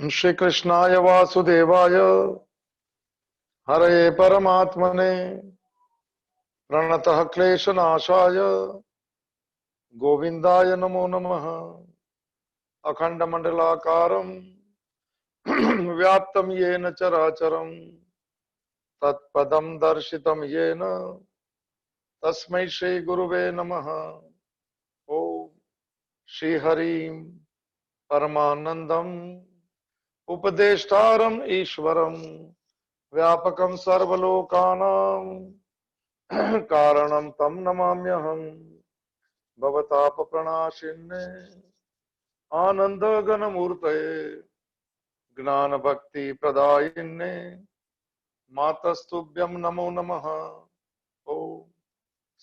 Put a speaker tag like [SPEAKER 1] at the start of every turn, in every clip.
[SPEAKER 1] श्री कृष्णाय वासुदेवाय हरे परमात्मने प्रणतः क्लेशनाशाय गोविंदाय नमो नमः। अखंड मंडलाकारं व्याप्तं येन चराचरं तत्पदं दर्शितं येन तस्मै श्री गुरुवे नमः। ओम श्री हरिं परमानंदं उपदेष्टारम् ईश्वरं व्यापकं सर्वलोकानां कारणं तं नमाम्यहम्। भवतापप्रणाशिन्ने आनन्दघनमूर्तये ज्ञान भक्ति प्रदायिन्ने मातस्तुभ्यं नमो नमः। ओम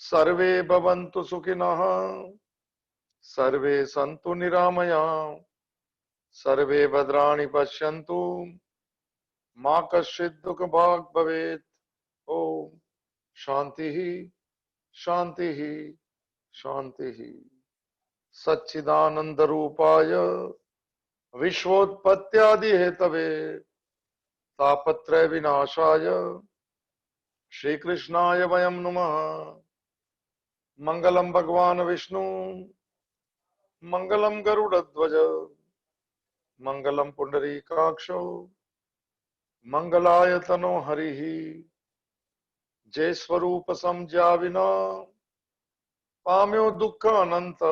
[SPEAKER 1] सर्वे भवन्तु सुखिनः सर्वे सन्तु निरामयाः सर्वे भद्राणि पश्यन्तु मा कश्चित् दुःखभाग् भवेत्। ओम शांति शांति शांति। सच्चिदानंद रूपाय विश्वोत्पत्त्यादि हेतवे तापत्रय विनाशाय श्री कृष्णाय वयं नुमः। मंगलम भगवान विष्णु मंगलम गरुड़ध्वज मंगलम पुंडरीकाक्षो मंगलायतनो हरिः। जय स्वरूप समझा विना पाम्यो दुख अनंत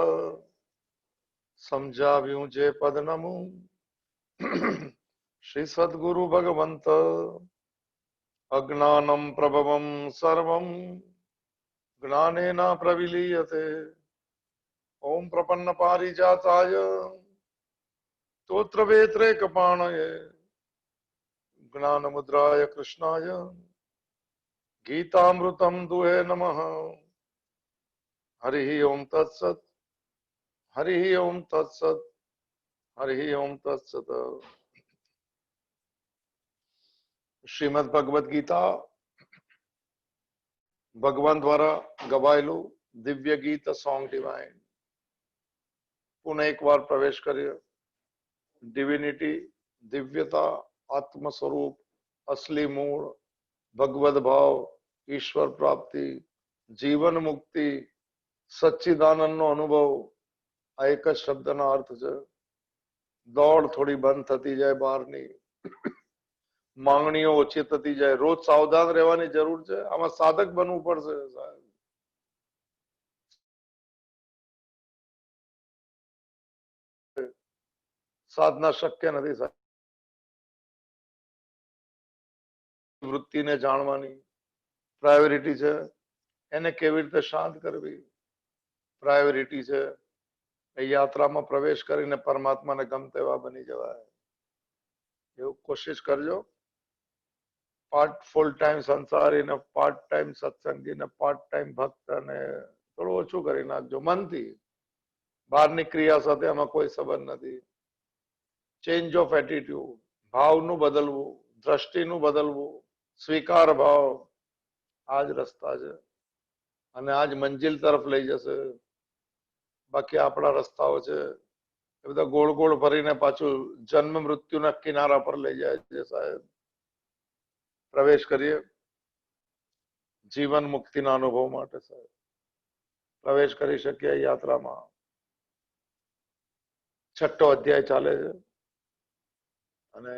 [SPEAKER 1] समझाव्यूं जय पद नमु श्री सद्गुरु भगवंत। अज्ञानं प्रभवं सर्वं ज्ञानेन प्रविलीयते। ओम प्रपन्न पारिजाताय स्तोत्रवेत्रैकपाणये ज्ञानमुद्राय कृष्णाय गीतामृतं दुहे नमः। हरि ओम तत्सत् हरि ओम तत्सत् हरि ओम तत्सत्। श्रीमद् भगवद गीता भगवान द्वारा गवायेलू दिव्य गीत सॉन्ग डिवाइन। पुनः एक बार प्रवेश करिए। डिविनिटी, दिव्यता, आत्म स्वरूप, असली मूल, भगवद भाव, ईश्वर प्राप्ति, जीवन मुक्ति, सच्चिदानंद अनुभव आ एक ज शब्दना अर्थ है। दौड़ थोड़ी बंद थती जाए बहारनी, मांगणीओ ओછી थती जाए। रोज सावधान રહેવાની જરૂર છે। આમાં સાધક બનવું પડશે સાહેબ। સાધના શક્ય નથી સાહેબ। વૃત્તિને જાણવાની પ્રાયોરિટી છે। એને કેવી રીતે શાંત કરવી પ્રાયોરિટી છે। એ યાત્રામાં પ્રવેશ કરીને પરમાત્માને ગમતેવા બની જવાય એવું કોશિશ કરજો। પાર્ટ ફૂલ ટાઈમ સંસારી ને પાર્ટ ટાઈમ સત્સંગી ને પાર્ટ ટાઈમ ભક્ત ને થોડું ઓછું કરી નાખજો મનથી। બહારની ક્રિયા સાથે આમાં કોઈ સંબંધ નથી। ચેન્જ ઓફ એટીટ્યુડ, ભાવનું બદલવું, દ્રષ્ટિનું બદલવું, સ્વીકાર ભાવ, આ જ રસ્તા છે અને આ જ મંજિલ તરફ લઈ જશે। બાકી આપણા રસ્તાઓ છે એ બધા ગોળ ગોળ ફરીને પાછું જન્મ મૃત્યુના કિનારા પર લઈ જાય છે સાહેબ। પ્રવેશ કરીએ જીવન મુક્તિના અનુભવ માટે સાહેબ। પ્રવેશ કરી શકીએ યાત્રામાં। છઠ્ઠો અધ્યાય ચાલે છે અને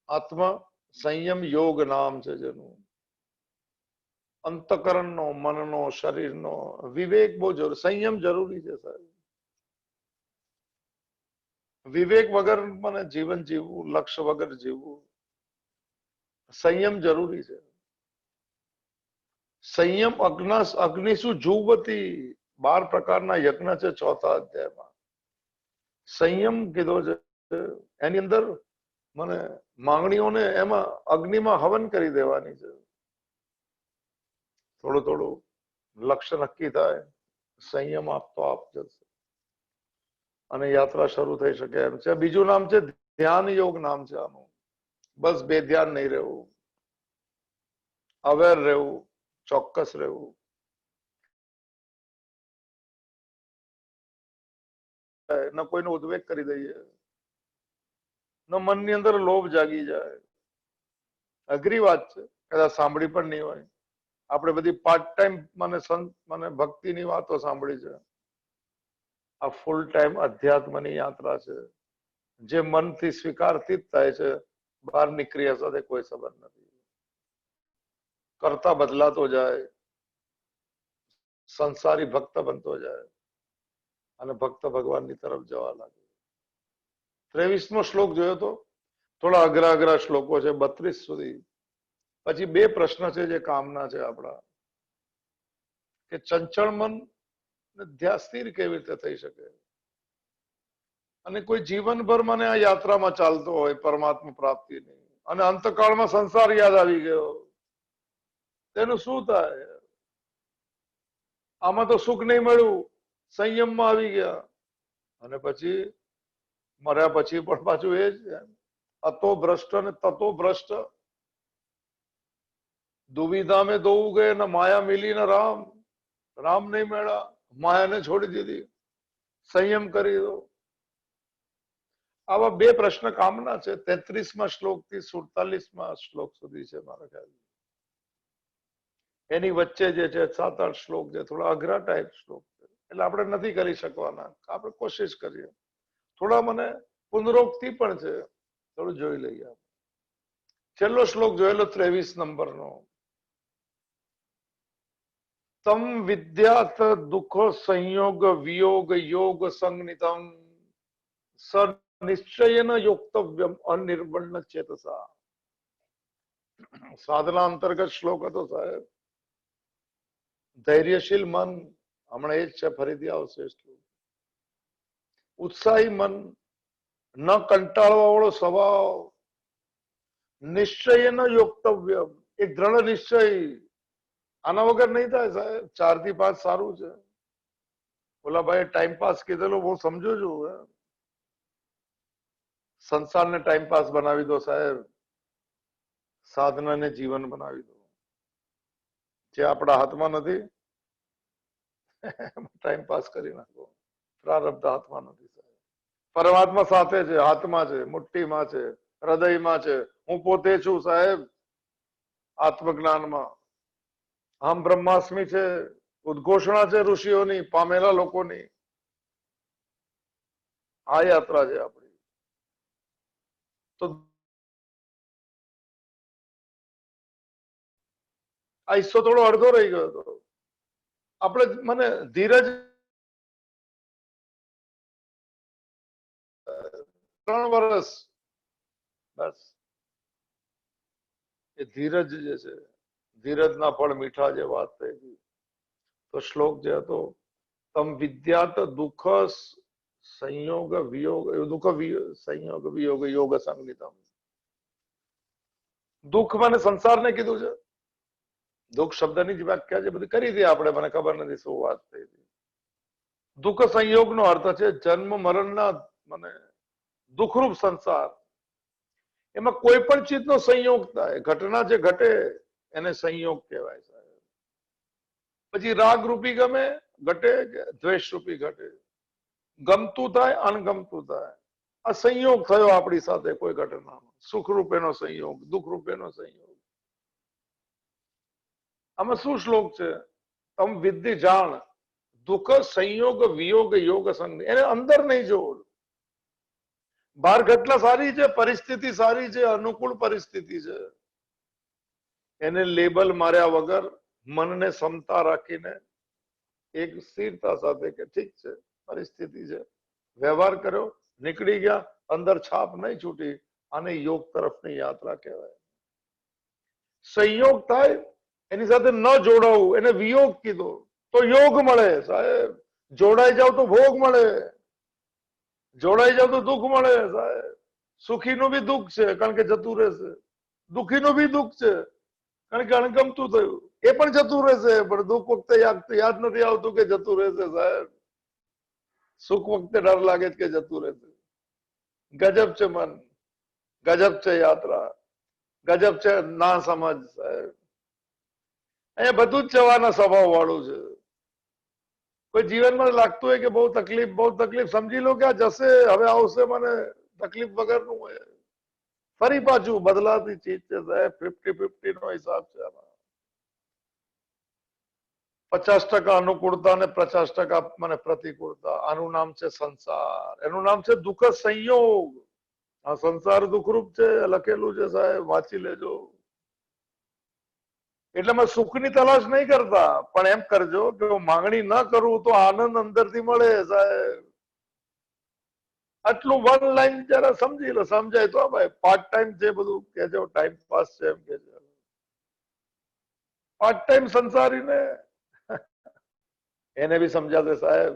[SPEAKER 1] આત્મ સંયમ યોગ નામ છે જેનું। અંતકરણનો, મનનો, શરીરનો વિવેક બહુ જરૂરી, સંયમ જરૂરી છે સાહેબ। વિવેક વગર મને જીવન જીવવું, લક્ષ્ય વગર જીવવું, સંયમ જરૂરી છે। સંયમ અગ્નિશુ જુવતી 12 પ્રકારના યજ્ઞ છે ચોથા અધ્યાયમાં। સંયમ કીધો છે એની અંદર મને માંગણીઓને એમાં અગ્નિમાં હવન કરી દેવાની છે। થોડું થોડું લક્ષ્ય નક્કી થાય, સંયમ આપતો આપ જશે અને યાત્રા શરૂ થઈ શકે એમ છે। બીજું નામ છે ધ્યાન યોગ નામ છે આનું। બસ બેધ્યાન નહીં રહેવું, અવેર રહેવું, ચોક્કસ રહેવું, ન કોઈનો ઉદ્વેગ કરી દઈએ, ન મનની અંદર લોભ જાગી જાય. અઘરી વાત છે, કદાચ સાંભળી પણ નહીં હોય. આપણે બધી પાર્ટ ટાઈમ મને ભક્તિની વાતો સાંભળી છે. આ ફૂલ ટાઈમ અધ્યાત્મની યાત્રા છે, જે મનથી સ્વીકારથી જ થાય છે. બહારની ક્રિયા સાથે કોઈ સંબંધ નથી. કરતા બદલાતો જાય, સંસારી ભક્ત બનતો જાય અને ભક્ત ભગવાનની તરફ જવા લાગે. 23મો શ્લોક જોયો તો થોડા અઘરા અઘરા શ્લોકો છે 32 સુધી. પછી બે પ્રશ્ન છે જે કામના છે આપણા, કે ચંચળ મન ધ્યાન સ્થિર કેવી રીતે થઈ શકે, અને કોઈ જીવનભર મને આ યાત્રામાં ચાલતો હોય પરમાત્મા પ્રાપ્તિની, અને અંતકાળમાં સંસાર યાદ આવી ગયો, તેનું શું થાય? આમાં તો સુખ નહીં મળ્યું, સંયમમાં આવી ગયા, અને પછી મર્યા પછી પણ પાછું એ જ અતો ભ્રષ્ટ અને તતો ભ્રષ્ટ. દુવિધા મેં દો ગયે, ન માયા મિલી ન રામ. રામ નહીં મળ્યા, માયાને છોડી દીધી, સંયમ કરી દો. આવા બે પ્રશ્ન કામના છે. 33મા શ્લોક થી 47મા શ્લોક સુધી છે મારા ખ્યાલ. એની વચ્ચે જે છે 7-8 શ્લોક છે થોડા અઘરા ટાઈપ શ્લોક છે, એટલે આપણે નથી કરી શકવાના. આપણે કોશિશ કરીએ. થોડા મને પુનરોક્તિ પણ છે, થોડું જોઈ લઈએ. છેલ્લો શ્લોક જોયેલો 23 નંબરનો. તમ વિદ્યાત દુઃખ સંયોગ વિયોગ યોગ સંગનિતમ નિશ્ચયન યોક્તવ્યમ અનિર્બણ ચેતસા. સાધના અંતર્ગત શ્લોક હતો સાહેબ. ધૈર્યશીલ મન, હમણાં એ જ છે, ફરીથી આવશે શ્લોક. ઉત્સાહી મન, ન કંટાળવા વાળો સ્વભાવ, નિશ્ચયન યોક્તવ્યમ, એક દ્રઢ નિશ્ચય. આના વગર નહીં થાય સાહેબ. 4 થી 5 સારું છે. ઓલા ભાઈ ટાઈમ પાસ કીધેલો હું સમજુ છું. સંસારને ટાઈમ પાસ બનાવી દો સાહેબ, સાધનાને જીવન બનાવી દો. જે આપણા હાથમાં નથી ટાઈમ પાસ કરી નાખો. પ્રારબ્ધ હાથમાં નથી સાહેબ. પરમાત્મા સાથે છે, હાથમાં છે, મુઠ્ઠીમાં છે, હૃદયમાં છે. હું પોતે છું સાહેબ. આત્મજ્ઞાનમાં હમ બ્રહ્માસ્મિ છે, ઉદ્ઘોષણા છે ઋષિઓની, પામેલા લોકોની. આ યાત્રા છે આપણી. તો આ હિસ્સો થોડો અડધો રહી ગયો હતો. આપણે મને ધીરજ 3 વર્ષ બસ. એ ધીરજ જે છે, ધીરજના ફળ મીઠા જે વાત થઈ હતી. તો શ્લોક જે હતો, તમ વિદ્યાત દુઃખ સંયોગ વિયોગ, દુઃખ સંયોગ વિયોગ યોગ સંગીતમ. દુઃખ મને સંસારને કીધું છે. દુઃખ શબ્દની જ વ્યાખ્યા છે બધી કરી હતી આપણે, મને ખબર નથી શું વાત થઈ હતી. દુઃખ સંયોગનો અર્થ છે જન્મ મરણના મને દુઃખરૂપ સંસાર. એમાં કોઈ પણ ચીજનો સંયોગ થાય, ઘટના જે ઘટે એને સંયોગ કહેવાય સાહેબ. પછી રાગ રૂપી ગમે ઘટે કે દ્વેષ રૂપી ઘટે, ગમતું થાય અણગમતું થાય. આ સંયોગ થયો આપણી સાથે કોઈ ઘટનાનો, સુખ રૂપેનો સંયોગ, દુઃખ રૂપેનો સંયોગ. આમાં શું શ્લોક છે? તમ વિદ્ય જાણ દુઃખ સંયોગ વિયોગ યોગ સંગ. એને અંદર નહીં જોવું. બહાર ઘટના સારી છે, પરિસ્થિતિ સારી છે, અનુકૂળ પરિસ્થિતિ છે. એને લેબલ માર્યા વગર મનને ક્ષમતા રાખીને એક સ્થિરતા સાથે કે ઠીક છે પરિસ્થિતિ છે, વ્યવહાર કર્યો, નીકળી ગયા, અંદર છાપ નહીં છૂટી. આને યોગ તરફની યાત્રા કહેવાય. સંયોગ થાય એની સાથે ન જોડાવું, એને વિયોગ કીધો. તો યોગ મળે સાહેબ. જોડાઈ જાવ તો ભોગ મળે, જોડાઈ જાવ તો દુઃખ મળે સાહેબ. સુખીનું બી દુઃખ છે કારણ કે જતું રહેશે, દુઃખીનું બી દુઃખ છે કારણ કે અણગમતું થયું, એ પણ જતું રહેશે. પણ દુઃખ વખતે યાદ નથી આવતું કે જતું રહેશે સાહેબ. સુખ વખતે ડર લાગે છે કે જતું રહેશે. ગજબ છે મન, ગજબ છે યાત્રા, ગજબ છે ના સમજ સાહેબ. અહીંયા બધું જ જવાના સ્વભાવ વાળું છે. કોઈ જીવનમાં લાગતું હોય કે બહુ તકલીફ સમજી લો કે આ જશે, હવે આવશે, મને તકલીફ વગરનું હોય. ફરી પાછું બદલાતી ચીજ છે સાહેબ. 50-50 નો હિસાબ છે આમાં. 50% અનુકૂળતા અને 50% મને પ્રતિકૂળતા. આનું નામ છે સંસાર, એનું નામ છે દુઃખ સંયોગ. આ સંસાર દુઃખરૂપ છે, લખેલું છે સાહેબ, વાંચી લેજો. એટલે મેં સુખની તલાશ નહીં કરતા, પણ એમ કરજો કે હું માંગણી ન કરું તો આનંદ અંદરથી મળે સાહેબ. આટલું વન લાઈન જરા સમજી લો, સમજાય તો ભાઈ. પાર્ટ ટાઈમ છે બધું કેજો, ટાઈમ પાસ છે એમ કે પાર્ટ ટાઈમ સંસારીને એને બી સમજાશે સાહેબ.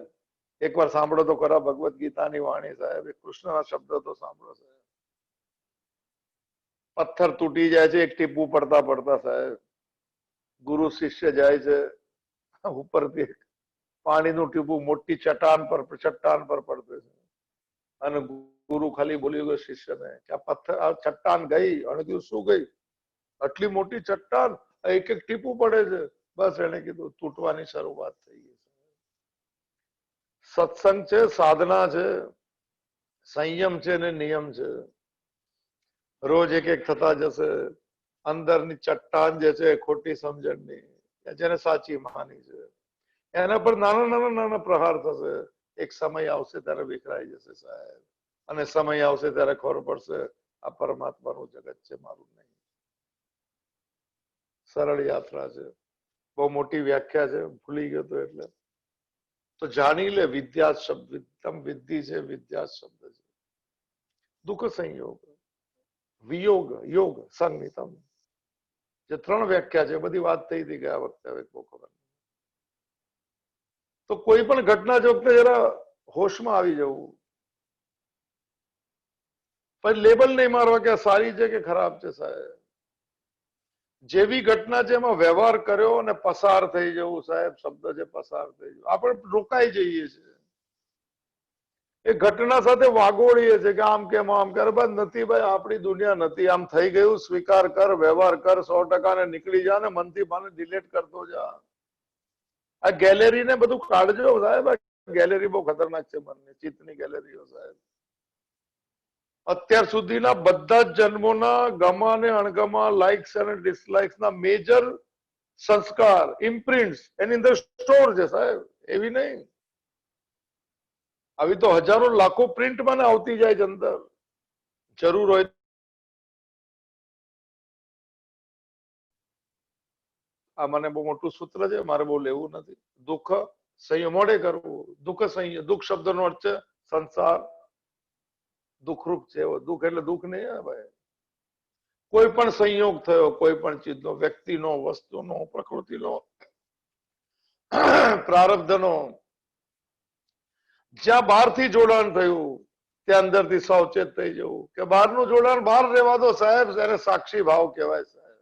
[SPEAKER 1] એકવાર સાંભળો તો ખરા ભગવદ્ ગીતાની વાણી સાહેબ. કૃષ્ણના શબ્દ તો સાંભળો સાહેબ. પથ્થર તૂટી જાય છે એક ટીપું પડતા પડતા સાહેબ. ગુરુ શિષ્ય જાય છે ઉપરથી, પાણીનું ટીપું મોટી ચટ્ટાન પર પડતું છે, અને ગુરુ ખાલી બોલી ગયો શિષ્યને કે આ પથ્થર, આ ચટ્ટાન ગઈ. અને કીધું શું ગઈ? આટલી મોટી ચટ્ટાન, એક એક ટીપું પડે છે. બસ એને કીધું તૂટવાની શરૂઆત થઈ ગઈ. સત્સંગ છે, સાધના છે, સંયમ છે ને નિયમ છે. રોજ એક એક થતા જશે. અંદરની ચટ્ટાન જે છે ખોટી સમજણની, જેને સાચી માની છે, એના પર નાના પ્રહાર થશે. એક સમય આવશે ત્યારે વિખરાઈ જશે સાહેબ. અને સમય આવશે ત્યારે ખબર પડશે આ પરમાત્માનું જગત છે, મારું નહીં. સરળ યાત્રા છે. બહુ મોટી વ્યાખ્યા છે, ભૂલી ગયો તો એટલે. તો જાણી લે, વિદ્યા શબ્દ વિદ્ધિ છે, વિદ્યા શબ્દ છે. દુઃખ સંયોગ, વિયોગ, યોગ, સંગીતમ, જે 3 વ્યાખ્યા છે. બધી વાત થઈ હતી ગયા વખતે, હવે બહુ ખબર. તો કોઈ પણ ઘટના જો વખતે જરા હોશમાં આવી જવું. પછી લેબલ નહીં મારવા કે સારી છે કે ખરાબ છે સાહેબ. જેવી ઘટના છે એમાં વ્યવહાર કર્યો અને પસાર થઈ જવું સાહેબ. શબ્દ છે પસાર થઈ જવું. આપણે રોકાઈ જઈએ છીએ એ ઘટના સાથે, વાગોળીએ છીએ કે આમ કેમ આમ કરે. બસ નથી ભાઈ, આપણી દુનિયા નથી. આમ થઈ ગયું, સ્વીકાર કર, વ્યવહાર કર 100% ને નીકળી જા, ને મનથી મને ડિલીટ કરતો જા. આ ગેલેરી ને બધું કાઢજો સાહેબ. આ ગેલેરી બહુ ખતરનાક છે મનની, ચિત્તની ગેલેરીઓ સાહેબ. અત્યાર સુધીના બધા જ જન્મોના ગમા અને અણગમા, લાઇક્સ અને ડિસલાઇક્સ ના મેજર સંસ્કાર, ઇમ્પ્રિન્ટ્સ એની અંદર સ્ટોર છે સાહેબ. એવી નહીં, આવી તો હજારો લાખો પ્રિન્ટ મને આવતી જાય છે અંદર. જરૂર હોય આ મને બહુ મોટું સૂત્ર છે, મારે બહુ લેવું નથી. દુઃખ સંયમ મોડે કરવું. દુઃખ સંયમ, દુઃખ શબ્દનો અર્થ છે સંસાર દુઃખરૂપ છે. દુઃખ એટલે દુઃખ નહીં ભાઈ. કોઈ પણ સંયોગ થયો, કોઈ પણ ચીજનો, વ્યક્તિનો, વસ્તુનો, પ્રકૃતિનો, પ્રારબ્ધનો, જ્યાં બહારથી જોડાણ થયું ત્યાં અંદરથી સાવચેત થઈ જવું કે બહારનું જોડાણ બહાર રહેવા દો સાહેબ. એને સાક્ષી ભાવ કહેવાય સાહેબ.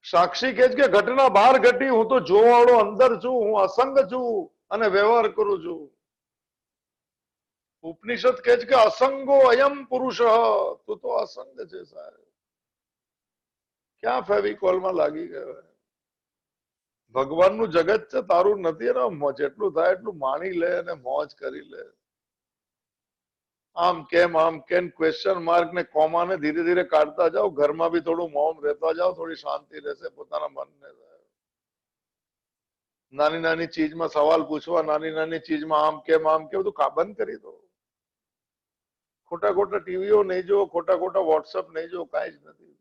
[SPEAKER 1] સાક્ષી કે છે કે ઘટના બહાર ઘટી, હું તો જોવાળો અંદર છું, હું અસંગ છું અને વ્યવહાર કરું છું. ઉપનિષદ કે છે કે અસંગો અયમ પુરુષ, તું તો અસંગ છે સાહેબ. ક્યાં ફેવિકોલમાં લાગી ગયો? ભગવાનનું જગત છે, તારું નથી. ને જેટલું થાય એટલું માણી લે અને મોજ કરી લે. આમ કેમ ક્વેશ્ચન માર્ક ને કોમા ને ધીરે ધીરે કાઢતા જાઓ. ઘરમાં બી થોડું મૌન રહેતા જાઓ, થોડી શાંતિ રહેશે પોતાના મનને. નાની નાની ચીજમાં સવાલ પૂછવા, નાની નાની ચીજમાં આમ કેમ બધું બંધ કરી દો. ખોટા ખોટા ટીવીઓ નહીં જો, ખોટા ખોટા વોટ્સઅપ નહીં જો, કાંઈ જ નથી.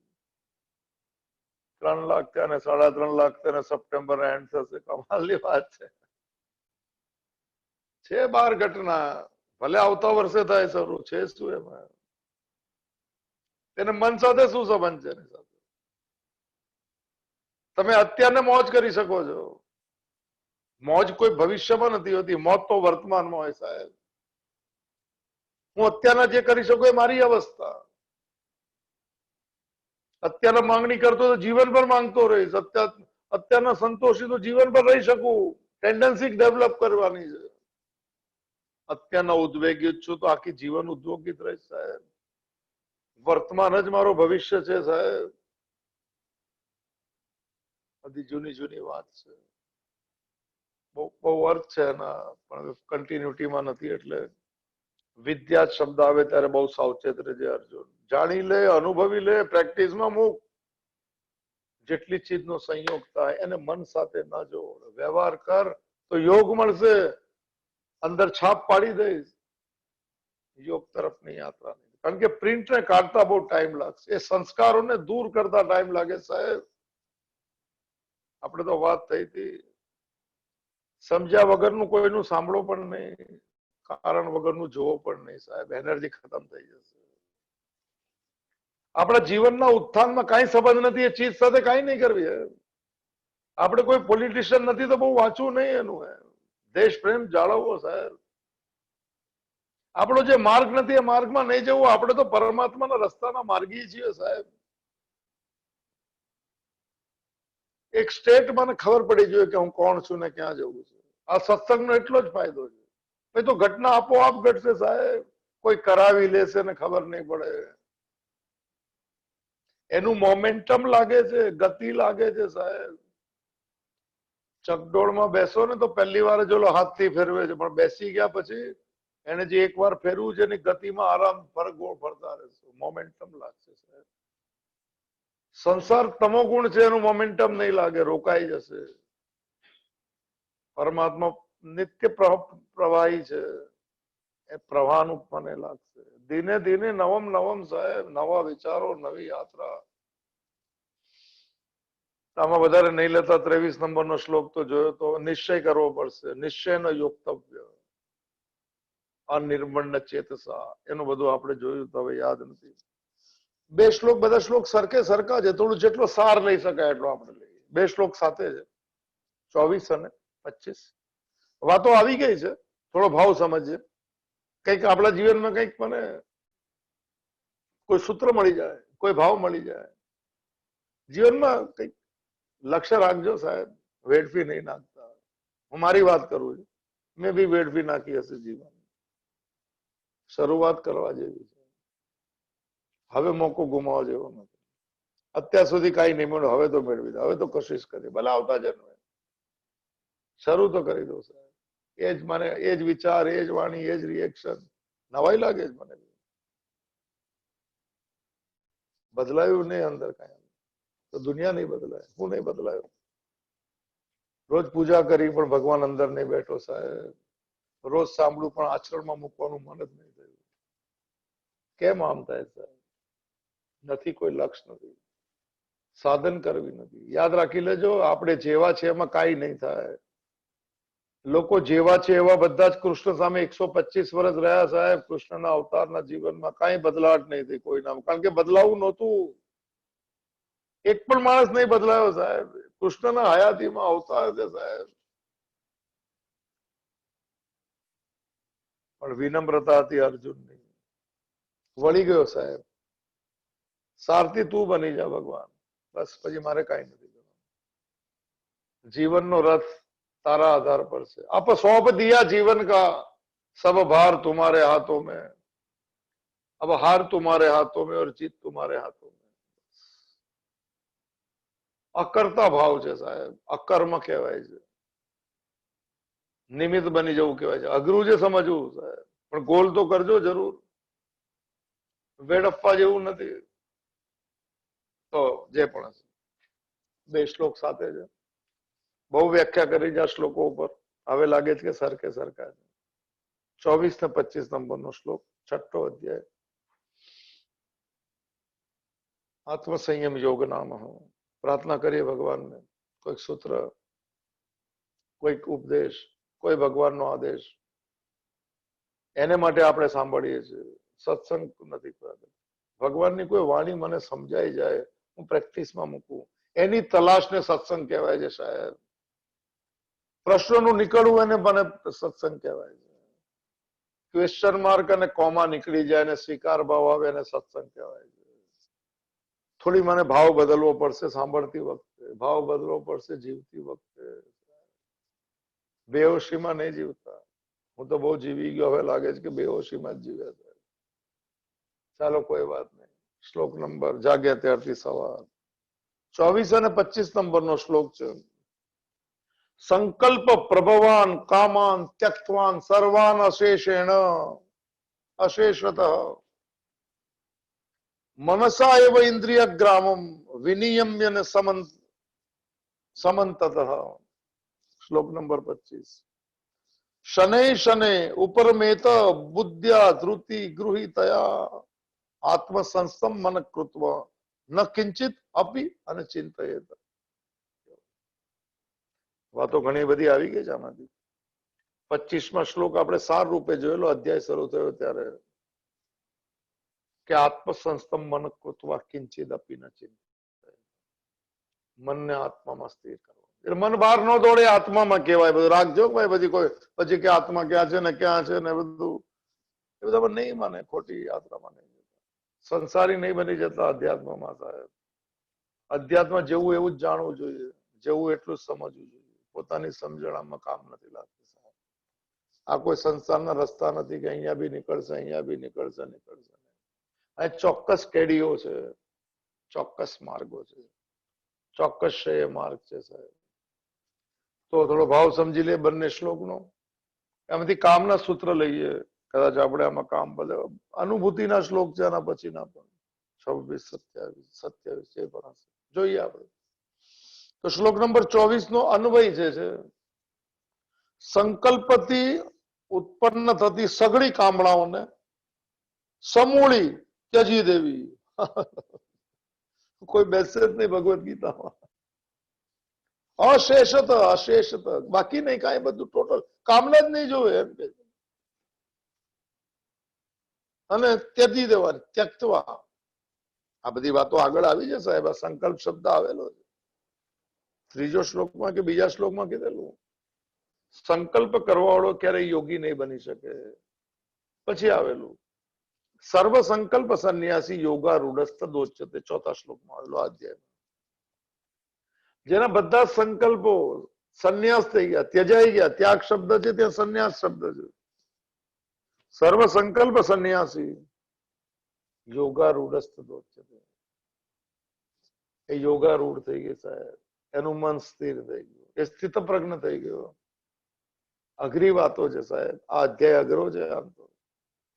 [SPEAKER 1] 3 લાખ થયા ને 3.5 લાખ થયા, સપ્ટેમ્બર એન્ડ થશે. કમાલની વાત છે 12 ઘટના. ભલે આવતા વર્ષે થાય શરૂ, છે શું એમાં? તેને મન સાથે શું સંબંધ છે? તમે અત્યારને મોજ કરી શકો છો. મોજ કોઈ ભવિષ્યમાં નથી હોતી, મોજ તો વર્તમાનમાં હોય સાહેબ. હું અત્યારના જે કરી શકું એ મારી અવસ્થા. અત્યારના માંગણી કરતો તો જીવનભર માંગતો રહીશ. અત્યારના સંતોષી તો જીવનભર રહી શકું. ટેન્ડન્સી ડેવલપ કરવાની છે. અત્યારના ઉદ્વેગિત છું તો આખી જીવન ઉદ્યોગિત રહીશ સાહેબ. વર્તમાન જ મારો ભવિષ્ય છે સાહેબ. બધી જૂની જૂની વાત છે, બહુ અર્થ છે એના, પણ કન્ટિન્યુટીમાં નથી. એટલે વિદ્યા શબ્દ આવે ત્યારે બહુ સાવચેત રહેજે અર્જુન. જાણી લે, અનુભવી લે, પ્રેક્ટિસમાં મૂક. જેટલી ચીજનો સંયોગ થાય એને મન સાથે ન જોડ, વ્યવહાર કર તો યોગ મળશે. અંદર છાપ પાડી દઈશ, યોગ તરફની યાત્રા નહીં. કારણ કે પ્રિન્ટને કાઢતા બહુ ટાઈમ લાગશે, એ સંસ્કારોને દૂર કરતા ટાઈમ લાગે સાહેબ. આપણે તો વાત થઈ હતી, સમજ્યા વગરનું કોઈનું સાંભળો પણ નહીં, કારણ વગરનું જોવો પણ નહીં સાહેબ, એનર્જી ખતમ થઈ જશે. આપણા જીવનના ઉત્થાનમાં કઈ સંબંધ નથી એ ચીજ સાથે, કઈ નહીં કરવી. આપણે કોઈ પોલિટિશિયન નથી તો બહુ વાંચવું નહીં એનું. દેશ પ્રેમ જાળવવો સાહેબ. આપણો જે માર્ગ નથી એ માર્ગમાં નહીં જવું. આપણે તો પરમાત્માના રસ્તાના માર્ગી છીએ સાહેબ. એક સ્ટેટ મને ખબર પડી જોઈએ કે હું કોણ છું ને ક્યાં જવું છું. આ સત્સંગનો એટલો જ ફાયદો છે. ભાઈ તો ઘટના આપોઆપ ઘટશે સાહેબ, કોઈ કરાવી લેશે ને ખબર નહીં પડે. એનું મોમેન્ટમ લાગે છે, ગતિ લાગે છે સાહેબ. ચકડોળમાં બેસો ને તો પહેલી વાર જ ઓલો હાથથી ફેરવે છે, પણ બેસી ગયા પછી એને જે એક વાર ફેરવું છે એની ગતિમાં આરામ ગોળ ફરતા રહેશે, મોમેન્ટમ લાગશે સાહેબ. સંસાર તમોગુણ છે, એનું મોમેન્ટમ નહીં લાગે, રોકાઈ જશે. પરમાત્મા નિત્ય પ્રવાહી છે, એ પ્રવાહનું મને લાગશે. દિને દિને નવમ નવમ સાહેબ, નવા વિચારો, નવી યાત્રા. આમાં વધારે નહીં લેતા 23 નંબરનો શ્લોક તો જોયો તો, નિશ્ચય કરવો પડશે, નિશ્ચયનો યોક્તવ્ય, અનિર્મળ ચેતસા, એનું બધું આપણે જોયું તો હવે યાદ નથી. બે શ્લોક, બધા શ્લોક સરખે સરખા છે, થોડું જેટલો સાર લઈ શકાય એટલો આપણે લઈએ. બે શ્લોક સાથે છે, 24 અને 25. વાતો આવી ગઈ છે, થોડો ભાવ સમજીએ. કંઈક આપણા જીવનમાં કંઈક મને કોઈ સૂત્ર મળી જાય, કોઈ ભાવ મળી જાય. જીવનમાં કંઈક લક્ષ્ય રાખજો સાહેબ, વેડફી નહીં નાખતા. હું મારી વાત કરું છું, મેં બી વેડફી નાખી હશે જીવન. શરૂઆત કરવા જેવી છે, હવે મોકો ગુમાવવા જેવો નથી. અત્યાર સુધી કઈ નહીં મળ્યું, હવે તો મેળવી દો, હવે તો કોશિશ કરી, ભલે આવતા જન્મે શરૂ તો કરી દો સાહેબ. એ જ મને, એ જ વિચાર, એ જ વાણી, એ જ રિએક્શન, નવાઈ લાગે છે મને. બદલાયું નહીં અંદર કઈ, તો દુનિયા નહીં બદલાય, હું નહીં બદલાયો. રોજ પૂજા કરી પણ ભગવાન અંદર નહીં બેઠો સાહેબ. રોજ સાંભળું પણ આચરણમાં મૂકવાનું મન જ નહીં થયું. કેમ આમ થાય સાહેબ? નથી, કોઈ લક્ષ નથી, સાધન કરવી નથી. યાદ રાખી લેજો, આપણે જેવા છે એમાં કાંઈ નહીં થાય. લોકો જેવા છે એવા બધા જ કૃષ્ણ સામે 125 વર્ષ રહ્યા સાહેબ. કૃષ્ણના અવતારના જીવનમાં કાંઈ બદલાટ નહીં થઈ કોઈના, કારણ કે બદલાવું નહોતું. એક પણ માણસ નહીં બદલાયો સાહેબ. કૃષ્ણના હયાતીમાં અવતાર છે સાહેબ. પણ વિનમ્રતા હતી અર્જુનની, વળી ગયો સાહેબ. સારથી તું બની જા ભગવાન, બસ પછી મારે કાંઈ નથી કરવાનું. જીવનનો રથ तारा आधार पर से, अब सौंप दिया जीवन का सब भार तुम्हारे हाथों में, अब हार तुम्हारे हाथों में और जीत तुम्हारे हाथों में. અકર્તા ભાવ છે સાહેબ, અકર્મ કહેવાય છે, નિમિત્ત બની જવું કહેવાય છે. અઘરું છે સમજવું સાહેબ, પણ ગોલ તો કરજો જરૂર, વેડફવા જેવું નથી. તો જે પણ હશે, બે શ્લોક સાથે છે, બહુ વ્યાખ્યા કરી છે આ શ્લોકો ઉપર, હવે લાગે છે કે સરખે સરખા છે. 24 ને 25 નંબરનો શ્લોક, 6ઠ્ઠો અધ્યાય. આત્મસંયમ યોગ નામ. પ્રાર્થના કરીએ ભગવાનને, કોઈક સૂત્ર, કોઈક ઉપદેશ, કોઈ ભગવાનનો આદેશ, એને માટે આપણે સાંભળીએ છીએ. સત્સંગ નથી, ભગવાનની કોઈ વાણી મને સમજાઈ જાય, હું પ્રેક્ટિસમાં મૂકું, એની તલાશને સત્સંગ કહેવાય છે સાહેબ. પ્રશ્નોનું નીકળવું એને મને સત્સંગ કહેવાય છે. ક્વેશ્ચન માર્ક અને કોમા નીકળી જાય અને સ્વીકાર ભાવ આવે એને સત્સંગ કહેવાય છે. થોડી મને ભાવ બદલવો પડશે સાંભળતી વખતે, ભાવ બદલવો પડશે જીવતી વખતે. બેહોશીમાં નહીં જીવતા. હું તો બહુ જીવી ગયો, હવે લાગે છે કે બેહોશીમાં જ જીવ્યા છે. ચાલો કોઈ વાત નહીં. શ્લોક નંબર, જાગ્યા ત્યારથી સવાર. 24 અને 25 નંબરનો શ્લોક છે. સંકલ્પ પ્રભવાન કામાન ત્યક્તવાન સર્વાન અશેષેણ અશેષતઃ મનસા એવ ઇન્દ્રિય ગ્રામમ વિનિયમ્ય ને સમંતતઃ. શ્લોક નંબર 25. શનૈ શનૈ ઉપરમેત બુદ્ધ્યા ધૃતિ ગૃહિતયા આત્મસંસ્થમ મન કૃત્વા ન કિંચિત અપી અને ચિંતયેત. વાતો ઘણી બધી આવી ગઈ છે આમાંથી. 25માં શ્લોક આપણે સાર રૂપે જોયેલો અધ્યાય શરૂ થયો ત્યારે કે આત્મસંસ્થમ મન કૃત્વા કિંચિત અપી ન ચિંતયેત. મનને આત્મામાં સ્થિર કરો. એટલે મન બહાર ન દોડે, આત્મામાં કહેવાય. બધું રાખજો ભાઈ, બધી કોઈ પછી કે આત્મા ક્યાં છે ને ક્યાં છે ને બધું એ બધા નહીં માને, ખોટી યાત્રામાં નહીં જતા, સંસારી નહીં બની જતા અધ્યાત્મમાં. સાહેબ અધ્યાત્મ જેવું એવું જ જાણવું જોઈએ, જેવું એટલું જ સમજવું જોઈએ. પોતાની સમજણામાં કામ નથી લાગતું સાહેબ. આ કોઈ સંસારના રસ્તા નથી કે અહીંયા બી નીકળશે, અહીંયા બી નીકળશે. આ ચોક્કસ કેડીઓ છે, ચોક્કસ માર્ગો છે, ચોક્કસ શ્રેય માર્ગ છે સાહેબ. તો થોડો ભાવ સમજી લે બંને શ્લોકનો. એમાંથી કામના સૂત્ર લઈએ. કદાચ આપણે આમાં કામ ભલે અનુભૂતિના શ્લોક છે આના પછીના પણ 26, 27, 27 એ પણ હશે. જોઈએ આપણે. તો શ્લોક નંબર 24 નો અન્વય જે છે, સંકલ્પથી ઉત્પન્ન થતી સઘળી કામણાઓને સમૂળી ત્યજી દેવી. કોઈ બેસે જ નહીં ભગવદ્ ગીતામાં. અશેષત અશેષત, બાકી નહીં કાંઈ, બધું ટોટલ કામના જ નહીં જોવે એમ કે. અને ત્યજી દેવાની, ત્યક્તવા. આ બધી વાતો આગળ આવી છે સાહેબ. આ સંકલ્પ શબ્દ આવેલો છે ત્રીજો શ્લોકમાં કે બીજા શ્લોકમાં કીધેલું. સંકલ્પ કરવા વાળો ક્યારેય યોગી નહીં બની શકે. પછી આવેલું સર્વ સંકલ્પ સંન્યાસી યોગા રૂઢસ્થ દોચ્યતે, ચોથા શ્લોકમાં આવેલો અધ્યાય. જેના બધા સંકલ્પો સંન્યાસ થઈ ગયા, ત્યજાઈ ગયા. ત્યાગ શબ્દ છે ત્યાં સંન્યાસ શબ્દ છે. સર્વ સંકલ્પ સંન્યાસી યોગા રૂઢસ્થ દોચ્યતે. એ યોગા રૂઢ થઈ ગઈ સાહેબ. એનું મન સ્થિર થઈ ગયું, એ સ્થિત પ્રજ્ઞ થઈ ગયો. અઘરી વાતો છે સાહેબ. આ અધ્યાય અઘરો છે આમ તો.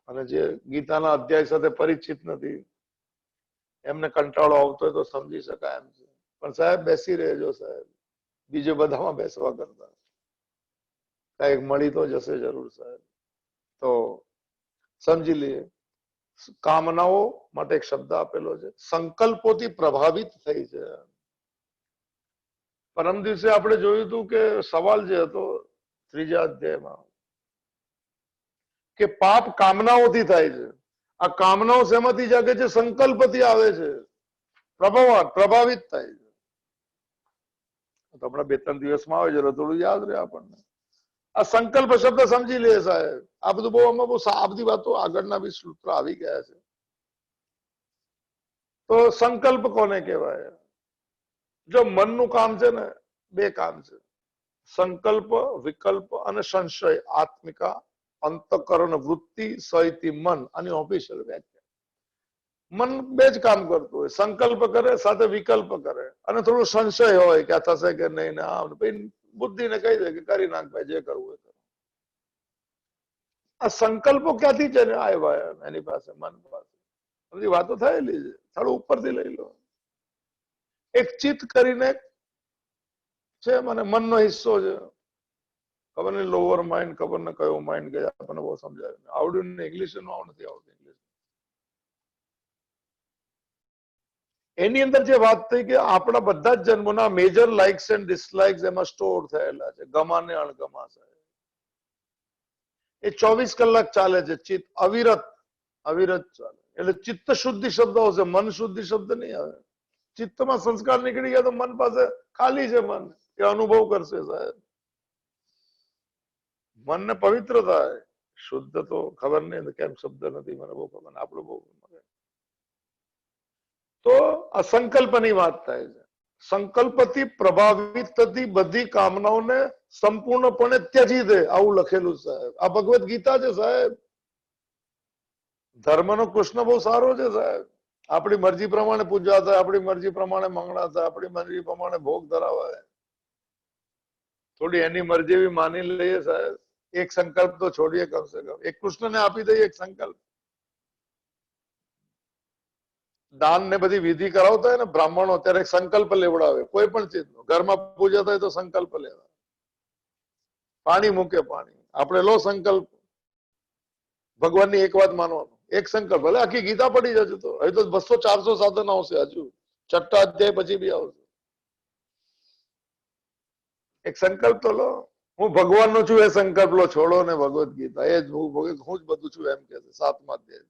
[SPEAKER 1] અને જે ગીતાના અધ્યાય સાથે પરિચિત નથી એમને કંટાળો આવતો હોય તો સમજી શકાય એમ છે. પણ સાહેબ બેસી રહેજો સાહેબ, બીજે બધામાં બેસવા કરતા કઈક મળી તો જશે જરૂર સાહેબ. તો સમજી લઈએ. કામનાઓ માટે એક શબ્દ આપેલો છે, સંકલ્પોથી પ્રભાવિત થઈ છે. પરમ દિવસે આપણે જોયું હતું કે સવાલ જે હતો ત્રીજા અધ્યાયમાં કે પાપ કામનાઓથી થાય છે. આ કામનાઓ શેમાંથી જાગે છે? સંકલ્પથી આવે છે. પ્રભાવિત થાય છે. તો હમણાં 2-3 દિવસમાં આવે છે થોડું યાદ રહે આપણને. આ સંકલ્પ શબ્દ સમજી લે સાહેબ. આ બધું બહુ આ બધી વાતો આગળના બી સૂત્ર આવી ગયા છે. તો સંકલ્પ કોને કહેવાય? જો મનનું કામ છે ને, 2 કામ છે, સંકલ્પ વિકલ્પ અને સંશય આત્મિકા અંતકરણ વૃત્તિ સહિતી મન. આની ઓફિશિયલ વ્યાખ્યા. મન 2 જ કામ કરતું હોય. સંકલ્પ કરે સાથે વિકલ્પ કરે અને થોડું સંશય હોય કે આ થશે કે નહીં ને આમ. બુદ્ધિને કહી દે કે કરી નાખ ભાઈ, જે કરવું હોય. આ સંકલ્પો ક્યાંથી છે ને આવ્યા એની પાસે, મન પાસે. બધી વાતો થયેલી છે, થોડું ઉપરથી લઈ લો. એક ચિત્ત કરીને છે, મને મનનો હિસ્સો છે. ખબર નહીં લોઅર માઇન્ડ, ખબર ને કયો માઇન્ડ ગયા, આપણને બહુ સમજાય. આવડ્યું ને ઇંગ્લિશ નું નથી આવડતું. એની અંદર જે વાત થઈ કે આપણા બધા જ જન્મોના મેજર લાઇક્સ એન્ડ ડિસલાઇક્સ એમાં સ્ટોર થયેલા છે, ગમા ને અણગમા. એ 24 કલાક ચાલે છે. ચિત્ત અવિરત ચાલે. એટલે ચિત્ત શુદ્ધિ શબ્દ આવશે, મન શુદ્ધિ શબ્દ નહીં આવે. ચિત્તમાં સંસ્કાર નીકળી ગયા તો મન પાસે ખાલી છે. મન એ અનુભવ કરશે સાહેબ. મનને પવિત્ર થાય. શુદ્ધ તો ખબર નહીં કેમ શબ્દ નથી, મને બહુ ખબર. આપણું બહુ તો આ સંકલ્પની વાત થાય છે. સંકલ્પથી પ્રભાવિત થતી બધી કામનાઓને સંપૂર્ણપણે ત્યજી દે, આવું લખેલું સાહેબ. આ ભગવદ ગીતા છે સાહેબ. ધર્મનો કૃષ્ણ બહુ સારો છે સાહેબ. આપણી મરજી પ્રમાણે પૂજા થાય, આપણી મરજી પ્રમાણે મંગળા થાય, આપણી મરજી પ્રમાણે ભોગ ધરાવાય. થોડી એની મરજી બી માની લઈએ સાહેબ. એક સંકલ્પ તો છોડીએ કમ સે કમ. એક કૃષ્ણને આપી દઈએ એક સંકલ્પ. દાન ને બધી વિધિ કરાવતા હોય ને બ્રાહ્મણો, ત્યારે સંકલ્પ લેવડાવે કોઈ પણ ચીજનો. ઘરમાં પૂજા થાય તો સંકલ્પ લેવા. પાણી મૂકે, પાણી આપણે લો સંકલ્પ. ભગવાનની એક વાત માનવાનું, એક સંકલ્પ. ભલે આખી ગીતા પડી જશે તો હવે તો 200-400 સાધન આવશે હજુ, છઠ્ઠા અધ્યાય પછી બી આવશે. એક સંકલ્પ તો લો. હું ભગવાનનો છું એ સંકલ્પ લો. છોડો ને ભગવદ ગીતા, એ જ હું જ બધું છું એમ કે છે 7મા અધ્યાય.